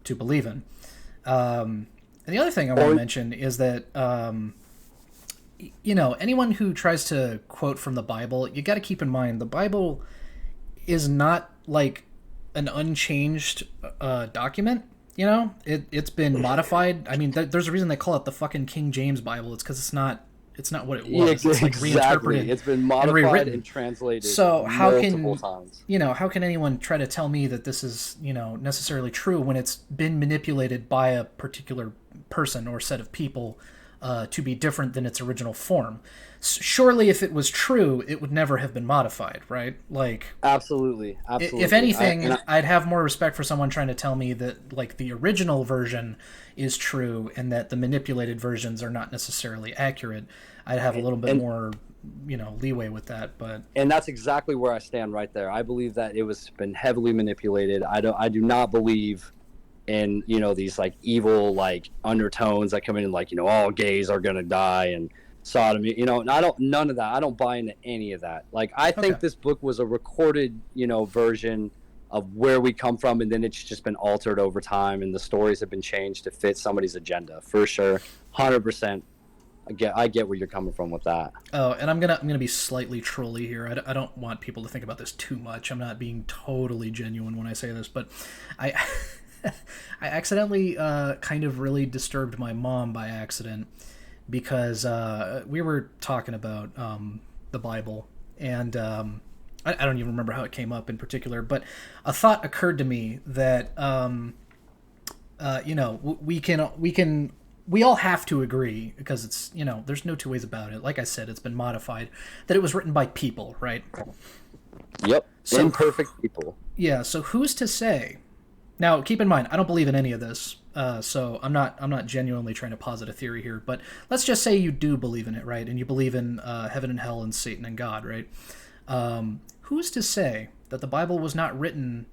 to believe in? And the other thing I want to Or mention is that anyone who tries to quote from the Bible, you got to keep in mind the Bible is not like an unchanged document. It's been modified. I mean, there's a reason they call it the fucking King James Bible. It's because it's not what it yeah, was. It's like exactly. reinterpreted It's been and modified rewritten. and translated So multiple times. how can anyone try to tell me that this is necessarily true when it's been manipulated by a particular person or set of people to be different than its original form? Surely, if it was true, it would never have been modified, right? Like, Absolutely, if absolutely. anything, I'd have more respect for someone trying to tell me that like the original version is true and that the manipulated versions are not necessarily accurate. I'd have a little bit and more, leeway with that. But and that's exactly where I stand right there. I believe that it was been heavily manipulated. I do not believe in these like evil like undertones that come in, like all gays are gonna die and sodomy. And I don't none of that. I don't buy into any of that. Like I okay, think this book was a recorded version of where we come from, and then it's just been altered over time, and the stories have been changed to fit somebody's agenda for sure. 100%. I get where you're coming from with that. oh, and I'm gonna be slightly trolly here. I don't want people to think about this too much. I'm not being totally genuine when I say this, but I I accidentally kind of really disturbed my mom by accident because we were talking about the Bible, and I don't even remember how it came up in particular, but a thought occurred to me that we all have to agree because it's there's no two ways about it. Like I said, it's been modified that it was written by people, right? Yep. So Imperfect people. yeah, so who's to say? Now, keep in mind, I don't believe in any of this, so I'm not genuinely trying to posit a theory here. But let's just say you do believe in it, right? And you believe in heaven and hell and Satan and God, right? Who's to say that the Bible was not written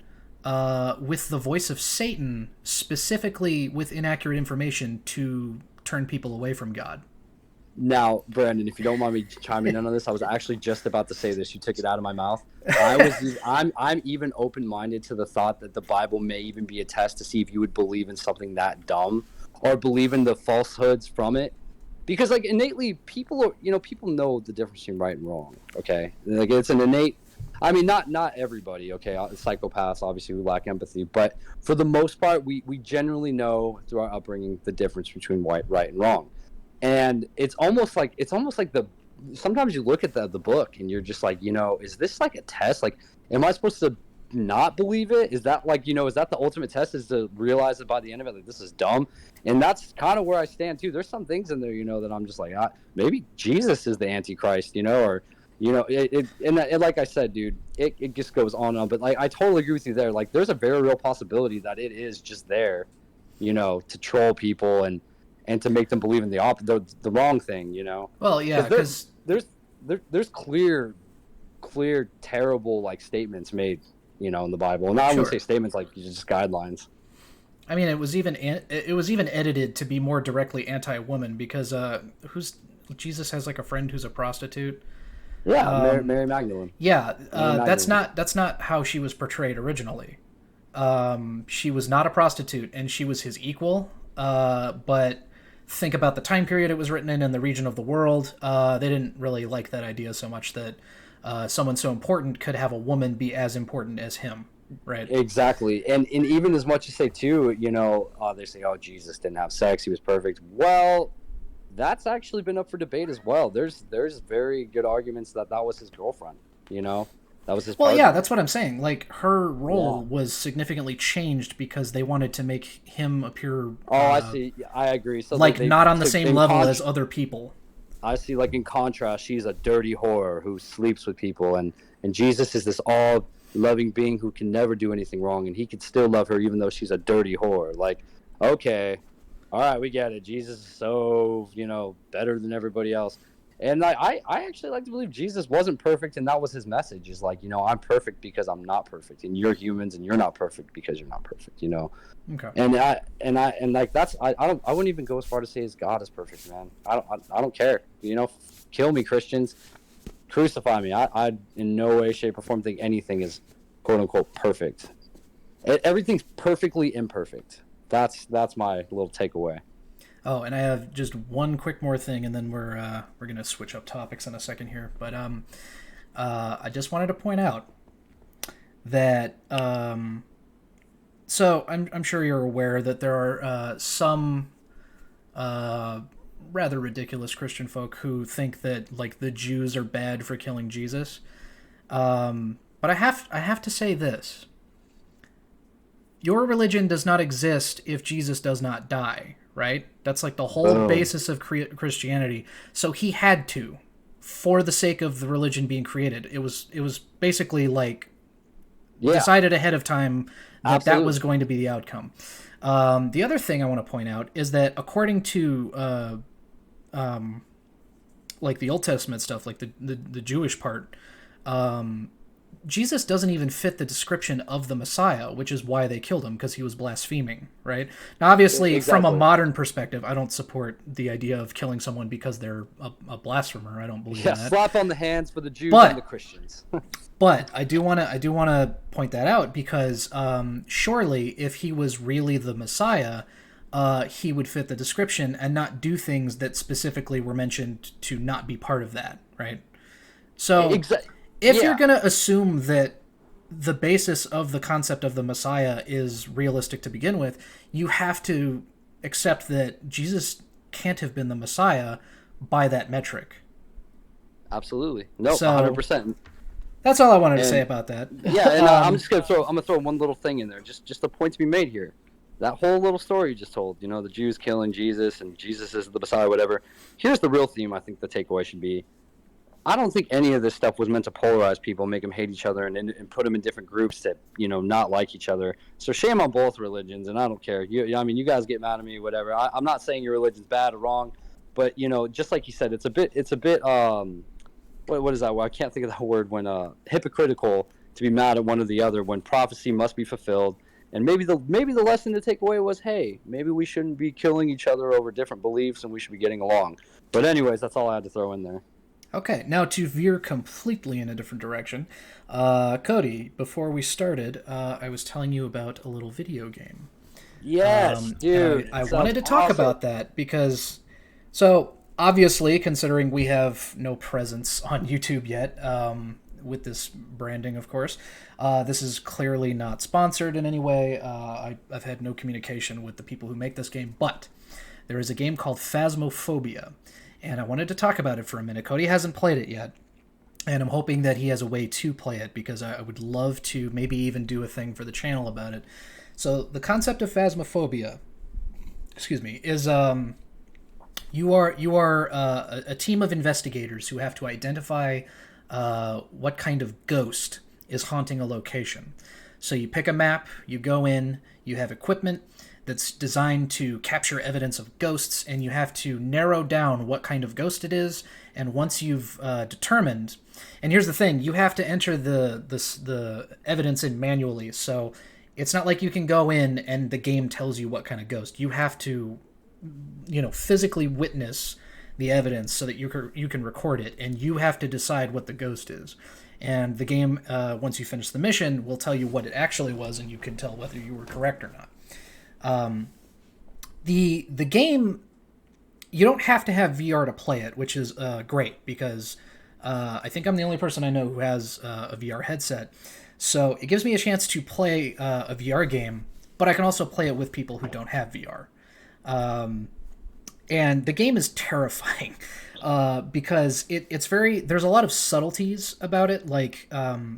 with the voice of Satan, specifically with inaccurate information to turn people away from God? Now, Brandon, if you don't mind me chiming in on this, I was actually just about to say this. You took it out of my mouth. I'm even open-minded to the thought that the Bible may even be a test to see if you would believe in something that dumb or believe in the falsehoods from it. Because like innately, people know the difference between right and wrong. Okay, like it's an innate. I mean, not everybody. Okay, psychopaths obviously who lack empathy, but for the most part, we generally know through our upbringing the difference between right and wrong. And it's almost like the sometimes you look at the book and you're just like, is this like a test? Like, am I supposed to not believe it? Is that like, is that the ultimate test, is to realize that by the end of it, like, this is dumb? And that's kind of where I stand too. There's some things in there, that I'm just like, maybe Jesus is the Antichrist, or and like I said, dude, it just goes on and on. But like, I totally agree with you there. Like, there's a very real possibility that it is just there, to troll people and to make them believe in the wrong thing, Well, yeah, because because there's clear terrible like statements made, in the Bible, and I wouldn't say sure. statements, like just guidelines. I mean, it was even edited to be more directly anti-woman because who's Jesus has like a friend who's a prostitute. Yeah, Um, Mary Magdalene. yeah, Mary that's Magdalene. not how she was portrayed originally. She was not a prostitute, and she was his equal. But think about the time period it was written in and the region of the world. They didn't really like that idea so much that someone so important could have a woman be as important as him, right? Exactly, and even as much as say too, they say, oh, Jesus didn't have sex, he was perfect. Well, that's actually been up for debate as well. There's very good arguments that was his girlfriend. That was his Well, yeah, partner. that's what I'm saying. Like, her role Yeah. was significantly changed because they wanted to make him appear Oh, I see. Yeah, I agree. So like not on the to same level as other people. I see, like in contrast, she's a dirty whore who sleeps with people, and Jesus is this all loving being who can never do anything wrong, and he could still love her even though she's a dirty whore. Like, okay, all right, we get it. Jesus is so better than everybody else, and I actually like to believe Jesus wasn't perfect, and that was his message. Is like, I'm perfect because I'm not perfect, and you're humans, and you're not perfect because you're not perfect. Okay. And like I wouldn't even go as far to say his God is perfect, man. I don't care. Kill me, Christians, crucify me. I in no way, shape, or form think anything is quote unquote perfect. Everything's perfectly imperfect. That's my little takeaway. Oh, and I have just one quick more thing, and then we're gonna switch up topics in a second here. But I just wanted to point out that so I'm sure you're aware that there are some rather ridiculous Christian folk who think that like the Jews are bad for killing Jesus. But I have to say this: your religion does not exist if Jesus does not die. Right? That's like the whole Boom. basis of Christianity. So he had to, for the sake of the religion being created. It was basically like Yeah, decided ahead of time that that was absolutely. going to be the outcome. The other thing I want to point out is that according to like the Old Testament stuff, like the Jewish part, Jesus doesn't even fit the description of the Messiah, which is why they killed him, because he was blaspheming, right? Now, obviously, from a Exactly. modern perspective, I don't support the idea of killing someone because they're a blasphemer. I don't believe in Yeah, that. slap on the hands for the Jews and the But Christians. I do want to point that out because surely if he was really the Messiah, he would fit the description and not do things that specifically were mentioned to not be part of that, right? So Exactly. if you're Yeah, going to assume that the basis of the concept of the Messiah is realistic to begin with, you have to accept that Jesus can't have been the Messiah by that metric. absolutely. No, So 100%. that's all I wanted to say And about that. yeah, and I'm gonna throw one little thing in there, just a point to be made here. That whole little story you just told, the Jews killing Jesus and Jesus is the Messiah, whatever. Here's the real theme. I think the takeaway should be: I don't think any of this stuff was meant to polarize people, make them hate each other, and put them in different groups that not like each other. So shame on both religions, and I don't care. I mean, you guys get mad at me, whatever. I'm not saying your religion's bad or wrong, but just like you said, it's a bit what is that? Well, I can't think of that word when hypocritical to be mad at one or the other when prophecy must be fulfilled. And maybe the lesson to take away was, hey, maybe we shouldn't be killing each other over different beliefs and we should be getting along. But anyways, that's all I had to throw in there. Okay, now to veer completely in a different direction, Cody, before we started, I was telling you about a little video game. Yes, And dude, I it sounds wanted to talk awesome. about that because, so obviously, considering we have no presence on YouTube yet, with this branding, of course, this is clearly not sponsored in any way. I've had no communication with the people who make this game, but there is a game called Phasmophobia, and I wanted to talk about it for a minute. Cody hasn't played it yet, and I'm hoping that he has a way to play it because I would love to maybe even do a thing for the channel about it. So the concept of Phasmophobia, excuse me, is you are a team of investigators who have to identify what kind of ghost is haunting a location. So you pick a map, you go in, you have equipment that's designed to capture evidence of ghosts, and you have to narrow down what kind of ghost it is. And once you've determined, and here's the thing, you have to enter the evidence in manually. So it's not like you can go in and the game tells you what kind of ghost. You have to physically witness the evidence so that you can record it, and you have to decide what the ghost is. And the game, once you finish the mission, will tell you what it actually was, and you can tell whether you were correct or not. The game you don't have to have VR to play it, which is great because I think I'm the only person I know who has a VR headset. So it gives me a chance to play a VR game, but I can also play it with people who don't have VR. And the game is terrifying because it's very there's a lot of subtleties about it. Like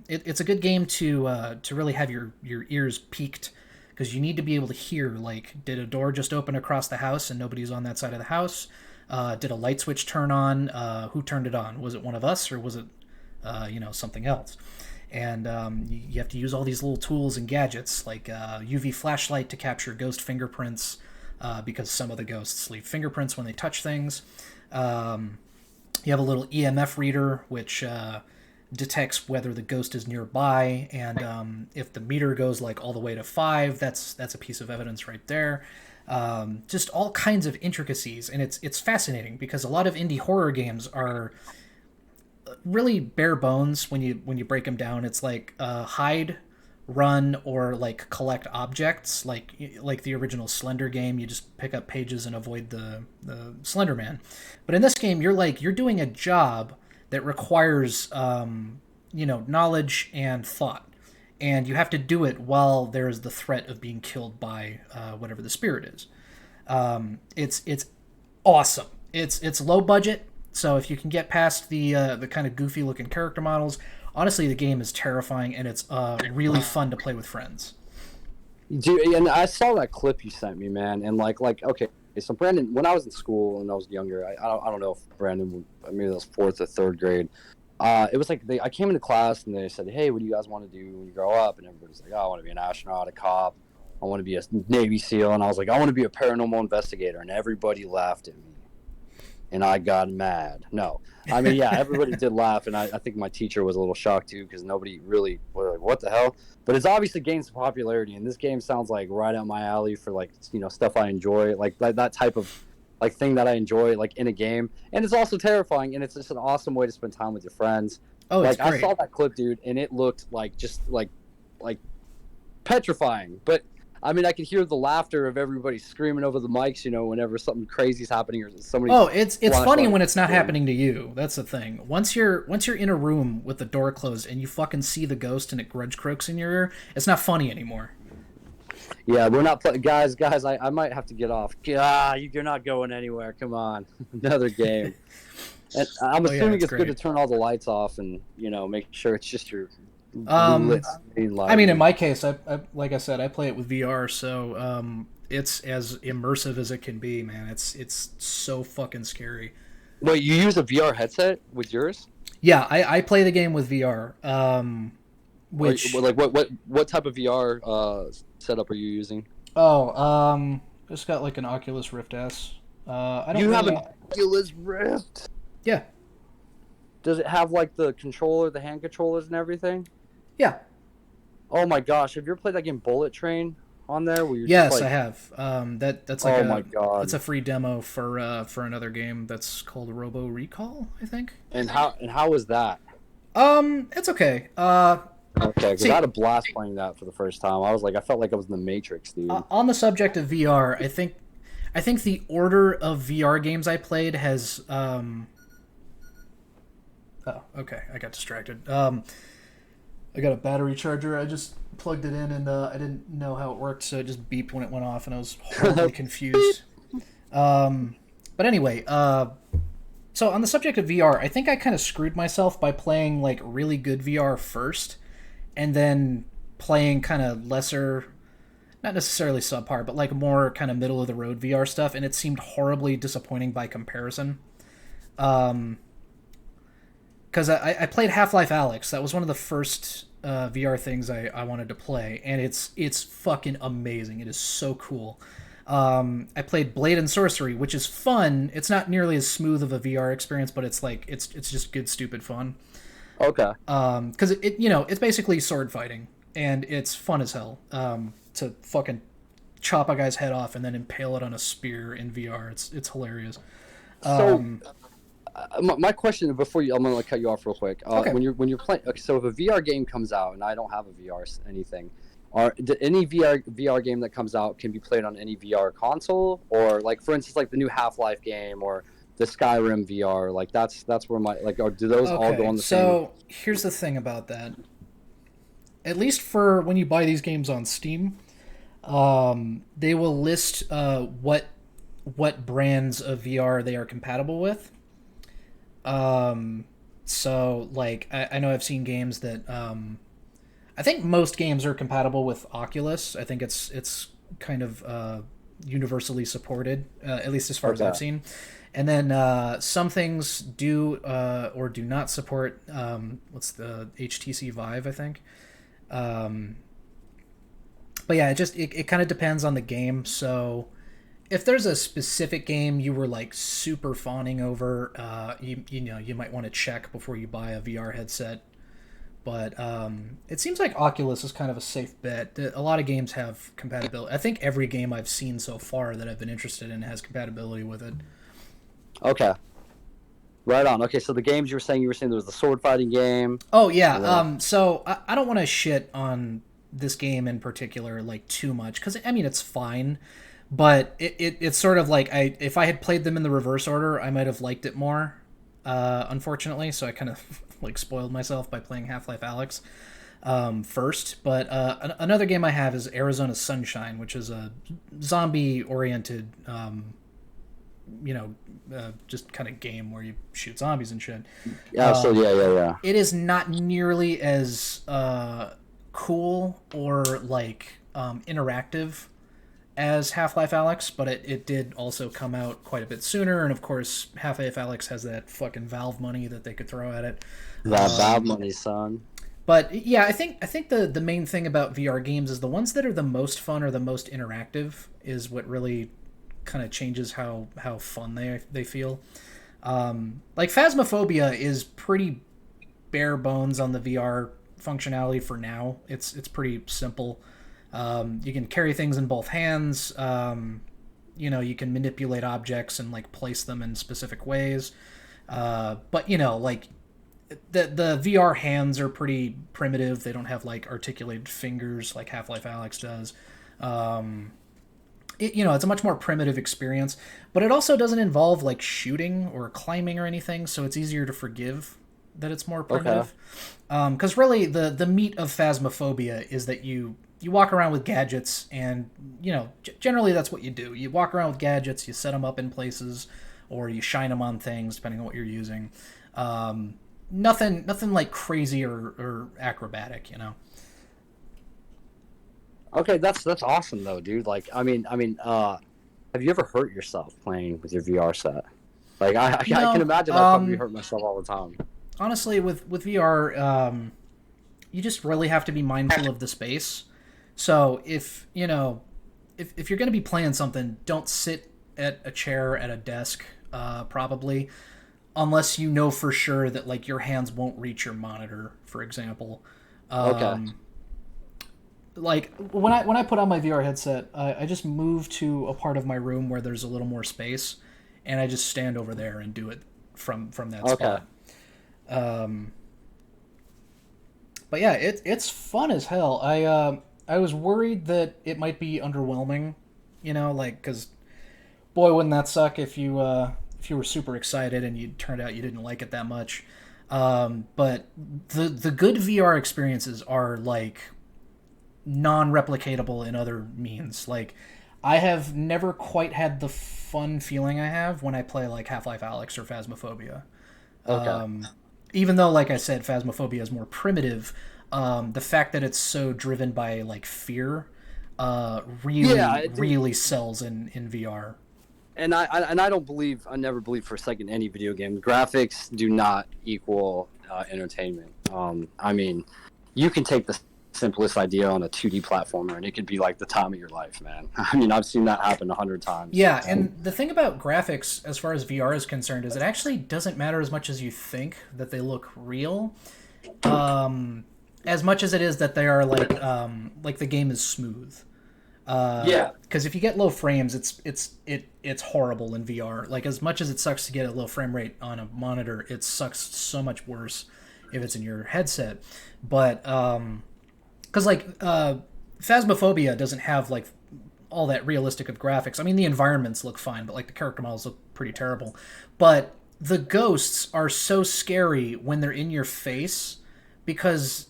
it's a good game to really have your ears peaked because you need to be able to hear, like, did a door just open across the house and nobody's on that side of the house? Did a light switch turn on? Who turned it on? Was it one of us or was it something else? And you have to use all these little tools and gadgets like UV flashlight to capture ghost fingerprints because some of the ghosts leave fingerprints when they touch things. You have a little EMF reader which detects whether the ghost is nearby, and if the meter goes like all the way to 5, that's a piece of evidence right there. Just all kinds of intricacies, and it's fascinating because a lot of indie horror games are really bare bones when you break them down. It's like hide, run, or like collect objects, like the original Slender game. You just pick up pages and avoid the Slender Man. But in this game, you're doing a job that requires knowledge and thought, and you have to do it while there's the threat of being killed by whatever the spirit is. It's awesome. It's low budget, so if you can get past the kind of goofy looking character models, honestly, the game is terrifying and it's really fun to play with friends. Dude, and I saw that clip you sent me, man, and like okay, so Brandon, when I was in school and I was younger, I don't know if Brandon, maybe it was 4th or 3rd grade. It was like I came into class and they said, "Hey, what do you guys want to do when you grow up?" And everybody's like, "Oh, I want to be an astronaut, a cop. I want to be a Navy SEAL." And I was like, "I want to be a paranormal investigator." And everybody laughed at me, and I got mad. No, I mean, yeah, everybody did laugh, and I think my teacher was a little shocked too because nobody really was like, "What the hell?" But it's obviously gained some popularity, and this game sounds like right up my alley for like stuff I enjoy, like that type of like thing that I enjoy like in a game, and it's also terrifying, and it's just an awesome way to spend time with your friends. Oh, it's Like I great. saw that clip, dude, and it looked like just like petrifying. But I mean, I could hear the laughter of everybody screaming over the mics, whenever something crazy's happening or somebody's Oh, it's funny flashlight. when it's not happening to you. That's the thing. Once you're in a room with the door closed and you fucking see the ghost and it grudge croaks in your ear, it's not funny anymore. Yeah, we're not guys. Guys, I might have to get off. You're not going anywhere. Come on, another game. And I'm Oh yeah, assuming it's it's good to great. turn all the lights off and make sure it's just your blue Um, lit main I mean, in library. my case, I like I said, I play it with VR, so it's as immersive as it can be, man. It's so fucking scary. Wait, you use a VR headset with yours? Yeah, I play the game with VR. Or Which like what type of VR setup are you using? oh just got like an Oculus Rift S. I don't You have an really. Oculus Rift. Yeah, Does it have like the controller, the hand controllers, and everything? yeah. Oh my gosh, have you ever played that game Bullet Train on there where you're just Yes, I like, have. That's like oh my god, that's a free demo for another game that's called Robo Recall, I think. and how was that? It's okay. Okay, because I See, had a blast playing that for the first time. I felt like I was in the Matrix, dude. on the subject of VR, I think the order of VR games I played has oh, okay, I got distracted. I got a battery charger. I just plugged it in and I didn't know how it worked, so it just beeped when it went off, and I was horribly confused. Um, but anyway, so on the subject of VR, I think I kind of screwed myself by playing like really good VR first, and then playing kind of lesser, not necessarily subpar, but like more kind of middle of the road VR stuff, and it seemed horribly disappointing by comparison. Um, because I played Half Life Alex. That was one of the first VR things I wanted to play, and it's fucking amazing. It is so cool. I played Blade and Sorcery, which is fun. It's not nearly as smooth of a VR experience, but it's like it's just good stupid fun. Okay. Because it's basically sword fighting, and it's fun as hell. To fucking chop a guy's head off and then impale it on a spear in VR. It's hilarious. So my question before I'm gonna cut you off real quick. Okay. When you're playing, okay, so if a VR game comes out and I don't have a VR anything, any VR game that comes out can be played on any VR console, or like for instance like the new Half-Life game or the Skyrim VR, like that's where my like, or do those all go Okay, on the same? so here's the thing about that. At least for when you buy these games on Steam, they will list what brands of VR they are compatible with. Um, so like I know I've seen games that I think most games are compatible with Oculus. I think it's kind of universally supported, at least as far as Okay. I've seen. And then some things do or do not support what's the HTC Vive, I think. Um, but yeah, it kind of depends on the game. So if there's a specific game you were like super fawning over, you know you might want to check before you buy a VR headset. But it seems like Oculus is kind of a safe bet. A lot of games have compatibility. I think every game I've seen so far that I've been interested in has compatibility with it. Okay. Right on. Okay, so the games you were saying there was the sword fighting game. Oh yeah. And then, So I don't want to shit on this game in particular like too much because I mean it's fine, but it's sort of like I if I had played them in the reverse order I might have liked it more. Unfortunately, so I kind of like spoiled myself by playing Half-Life Alex first. But another game I have is Arizona Sunshine, which is a zombie-oriented, you know, just kind of game where you shoot zombies and shit. yeah, so yeah. It is not nearly as cool or like interactive as Half-Life Alex, but it did also come out quite a bit sooner, and of course Half-Life Alex has that fucking Valve money that they could throw at it. That bad money, son. But yeah, I think the main thing about VR games is the ones that are the most fun or the most interactive is what really kind of changes how fun they feel. Like Phasmophobia is pretty bare bones on the VR functionality for now. It's pretty simple. You can carry things in both hands. You know, you can manipulate objects and like place them in specific ways. But you know, like the VR hands are pretty primitive. They don't have like articulated fingers like Half Life Alex does. Um, you know, it's a much more primitive experience, but it also doesn't involve like shooting or climbing or anything, so it's easier to forgive that it's more Okay. primitive. Because really, the meat of Phasmophobia is that you walk around with gadgets, and you know, generally that's what you do. You walk around with gadgets, you set them up in places, or you shine them on things, depending on what you're using. Um, nothing like crazy or acrobatic, you know. Okay, that's awesome though, dude. Like, have you ever hurt yourself playing with your VR set? Like, I can No, imagine I probably hurt myself all the time. honestly, with VR, you just really have to be mindful of the space. So if you know, if you're going to be playing something, don't sit at a chair at a desk, probably, unless you know for sure that like your hands won't reach your monitor, for example. Okay. Um, like when I put on my VR headset, I just move to a part of my room where there's a little more space, and I just stand over there and do it from that Okay. spot. Um, but yeah, it's fun as hell. I was worried that it might be underwhelming, you know, like because boy wouldn't that suck if you were super excited and you turned out you didn't like it that much. But the good VR experiences are like non-replicatable in other means. Like I have never quite had the fun feeling I have when I play like Half-Life Alex or Phasmophobia. Okay. Even though, like I said, Phasmophobia is more primitive, the fact that it's so driven by like fear, Yeah, really dude. really sells in VR. And I don't believe, I never believe for a second any video game graphics do not equal entertainment. I mean, you can take the simplest idea on a 2D platformer and it could be like the time of your life, man. I mean, I've seen that happen 100 times. Yeah, and the thing about graphics, as far as VR is concerned, is it actually doesn't matter as much as you think that they look real. As much as it is that they are like the game is smooth. Yeah. Because if you get low frames, it's horrible in VR. Like as much as it sucks to get a low frame rate on a monitor, it sucks so much worse if it's in your headset. But because like Phasmophobia doesn't have like all that realistic of graphics. I mean, the environments look fine, but like the character models look pretty terrible. But the ghosts are so scary when they're in your face because,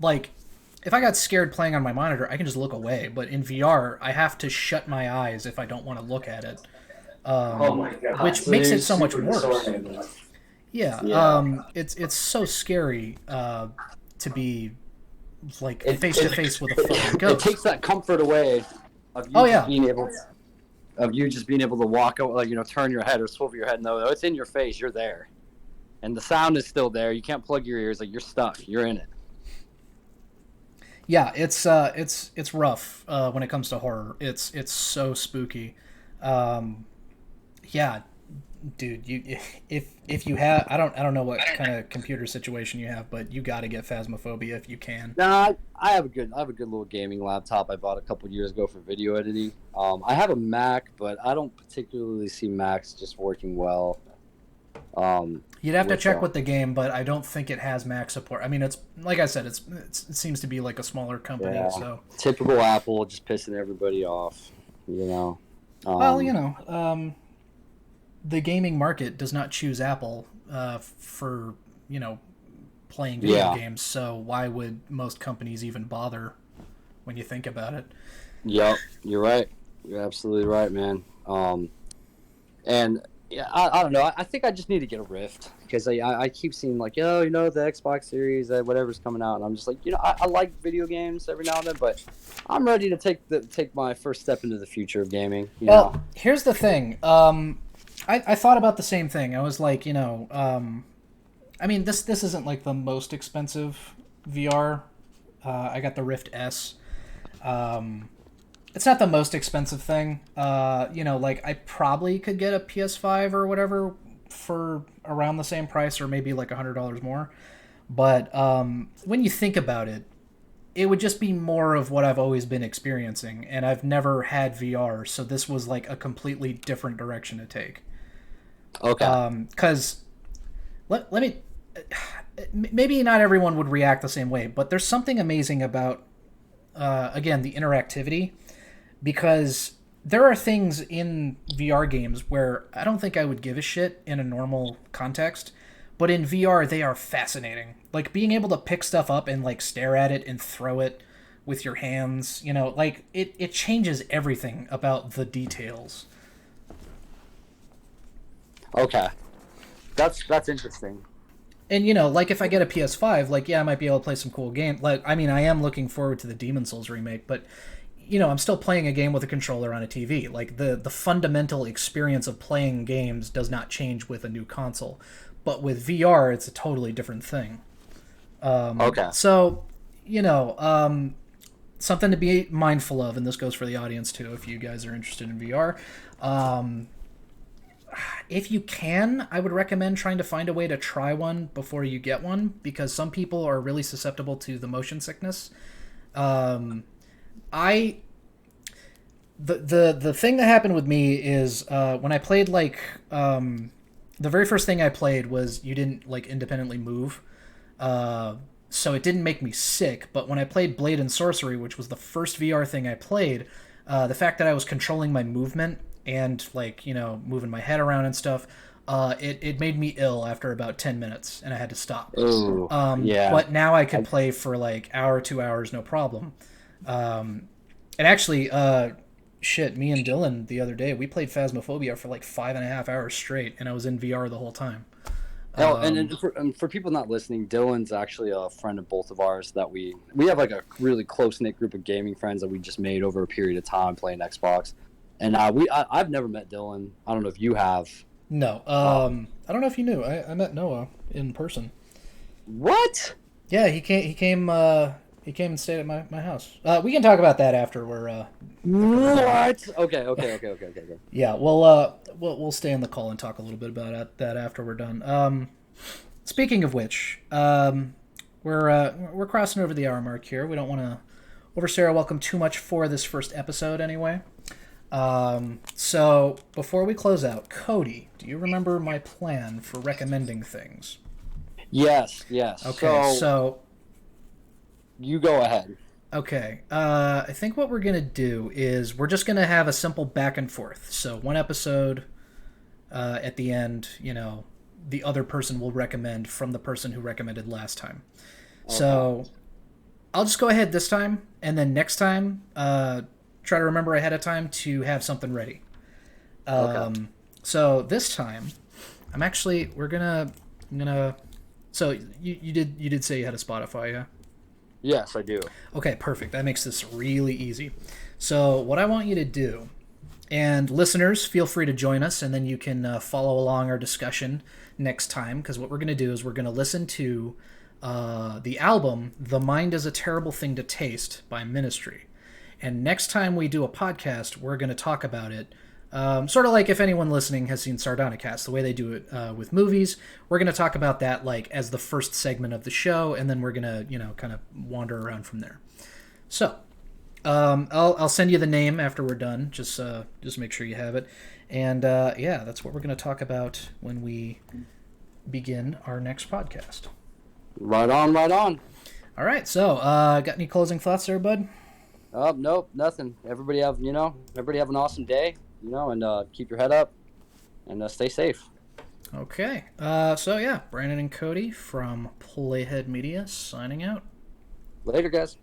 like if I got scared playing on my monitor, I can just look away. But in VR, I have to shut my eyes if I don't want to look at it, Oh my god! which So makes you're it so much super worse. disoriented. Yeah, Yeah. it's so scary to be like It, face to it face with a fucking it takes ghost. that comfort away of you Oh just yeah, being able to walk out, like turn your head or swivel your head. No, it's in your face. You're there, and the sound is still there. You can't plug your ears. Like you're stuck. You're in it. yeah. It's rough when it comes to horror. It's so spooky. Um, yeah, dude. If you have, I don't know what kind of computer situation you have, but you got to get Phasmophobia if you can. Nah, I have a good little gaming laptop I bought a couple years ago for video editing. I have a Mac, but I don't particularly see Macs just working well. You'd have to With check with the game, but I don't think it has Mac support. I mean, it's like I said, it seems to be like a smaller company, yeah, so typical Apple, just pissing everybody off. You know. well, Um, the gaming market does not choose Apple for you know playing video yeah. games. So why would most companies even bother when you think about it? Yep. You're right. You're absolutely right, man. And yeah, I don't know. I think I just need to get a Rift because I keep seeing like, the Xbox Series, whatever's coming out, and I'm just like, I like video games every now and then, but I'm ready to take my first step into the future of gaming. Well, here's the thing. I thought about the same thing. I was like, I mean, this isn't like the most expensive VR. I got the Rift S. Um, it's not the most expensive thing. Like I probably could get a PS5 or whatever for around the same price, or maybe like $100 more. But when you think about it, it would just be more of what I've always been experiencing, and I've never had VR, so this was like a completely different direction to take. Okay. Because let me maybe not everyone would react the same way, but there's something amazing about again the interactivity because there are things in VR games where I don't think I would give a shit in a normal context, but in VR they are fascinating. Like being able to pick stuff up and like stare at it and throw it with your hands, like it changes everything about the details. Okay. That's interesting. And like if I get a PS5, like yeah, I might be able to play some cool game. Like I mean, I am looking forward to the Demon Souls remake, but I'm still playing a game with a controller on a TV. Like the fundamental experience of playing games does not change with a new console. But with VR, it's a totally different thing. Okay. So, you know, um, something to be mindful of, and this goes for the audience too, if you guys are interested in VR. Um, if you can, I would recommend trying to find a way to try one before you get one because some people are really susceptible to the motion sickness. Um, I the thing that happened with me is when I played the very first thing I played was you didn't like independently move, so it didn't make me sick. But when I played Blade and Sorcery, which was the first VR thing I played, the fact that I was controlling my movement and moving my head around and stuff, it made me ill after about 10 minutes, and I had to stop. Ooh, yeah. But now I could I, play for like hour, 2 hours, no problem. And actually, shit, me and Dylan the other day we played Phasmophobia for like 5.5 hours straight, and I was in VR the whole time. hell, and for people not listening, Dylan's actually a friend of both of ours that we have like a really close knit group of gaming friends that we just made over a period of time playing Xbox. And I've never met Dylan. I don't know if you have. No, Um, I don't know if you knew. I met Noah in person. what? Yeah, he came. He came. He came and stayed at my house. We can talk about that after we're done. What? Okay. Yeah, we'll stay on the call and talk a little bit about that after we're done. Speaking of which, we're crossing over the hour mark here. We don't want to overstay our welcome too much for this first episode, anyway. So before we close out, Cody, do you remember my plan for recommending things? Yes. Okay, So so you go ahead. Okay. I think what we're gonna do is we're just gonna have a simple back and forth. So one episode, at the end, the other person will recommend from the person who recommended last time. Okay. So I'll just go ahead this time, and then next time, try to remember ahead of time to have something ready. Okay. So this time, I'm gonna. So you did say you had a Spotify, yeah? Yes, I do. Okay, perfect. That makes this really easy. So what I want you to do, and listeners, feel free to join us, and then you can follow along our discussion next time. Because what we're going to do is we're going to listen to the album "The Mind Is a Terrible Thing to Taste" by Ministry. And next time we do a podcast, we're going to talk about it. Sort of like if anyone listening has seen Sardonicast, the way they do it with movies, we're going to talk about that like as the first segment of the show, and then we're going to kind of wander around from there. So I'll send you the name after we're done. Just make sure you have it, and yeah, that's what we're going to talk about when we begin our next podcast. Right on, right on. All right. So got any closing thoughts there, bud? Nope, nothing. Everybody have an awesome day, and keep your head up and stay safe. Okay. So yeah, Brandon and Cody from Playhead Media signing out. Later, guys.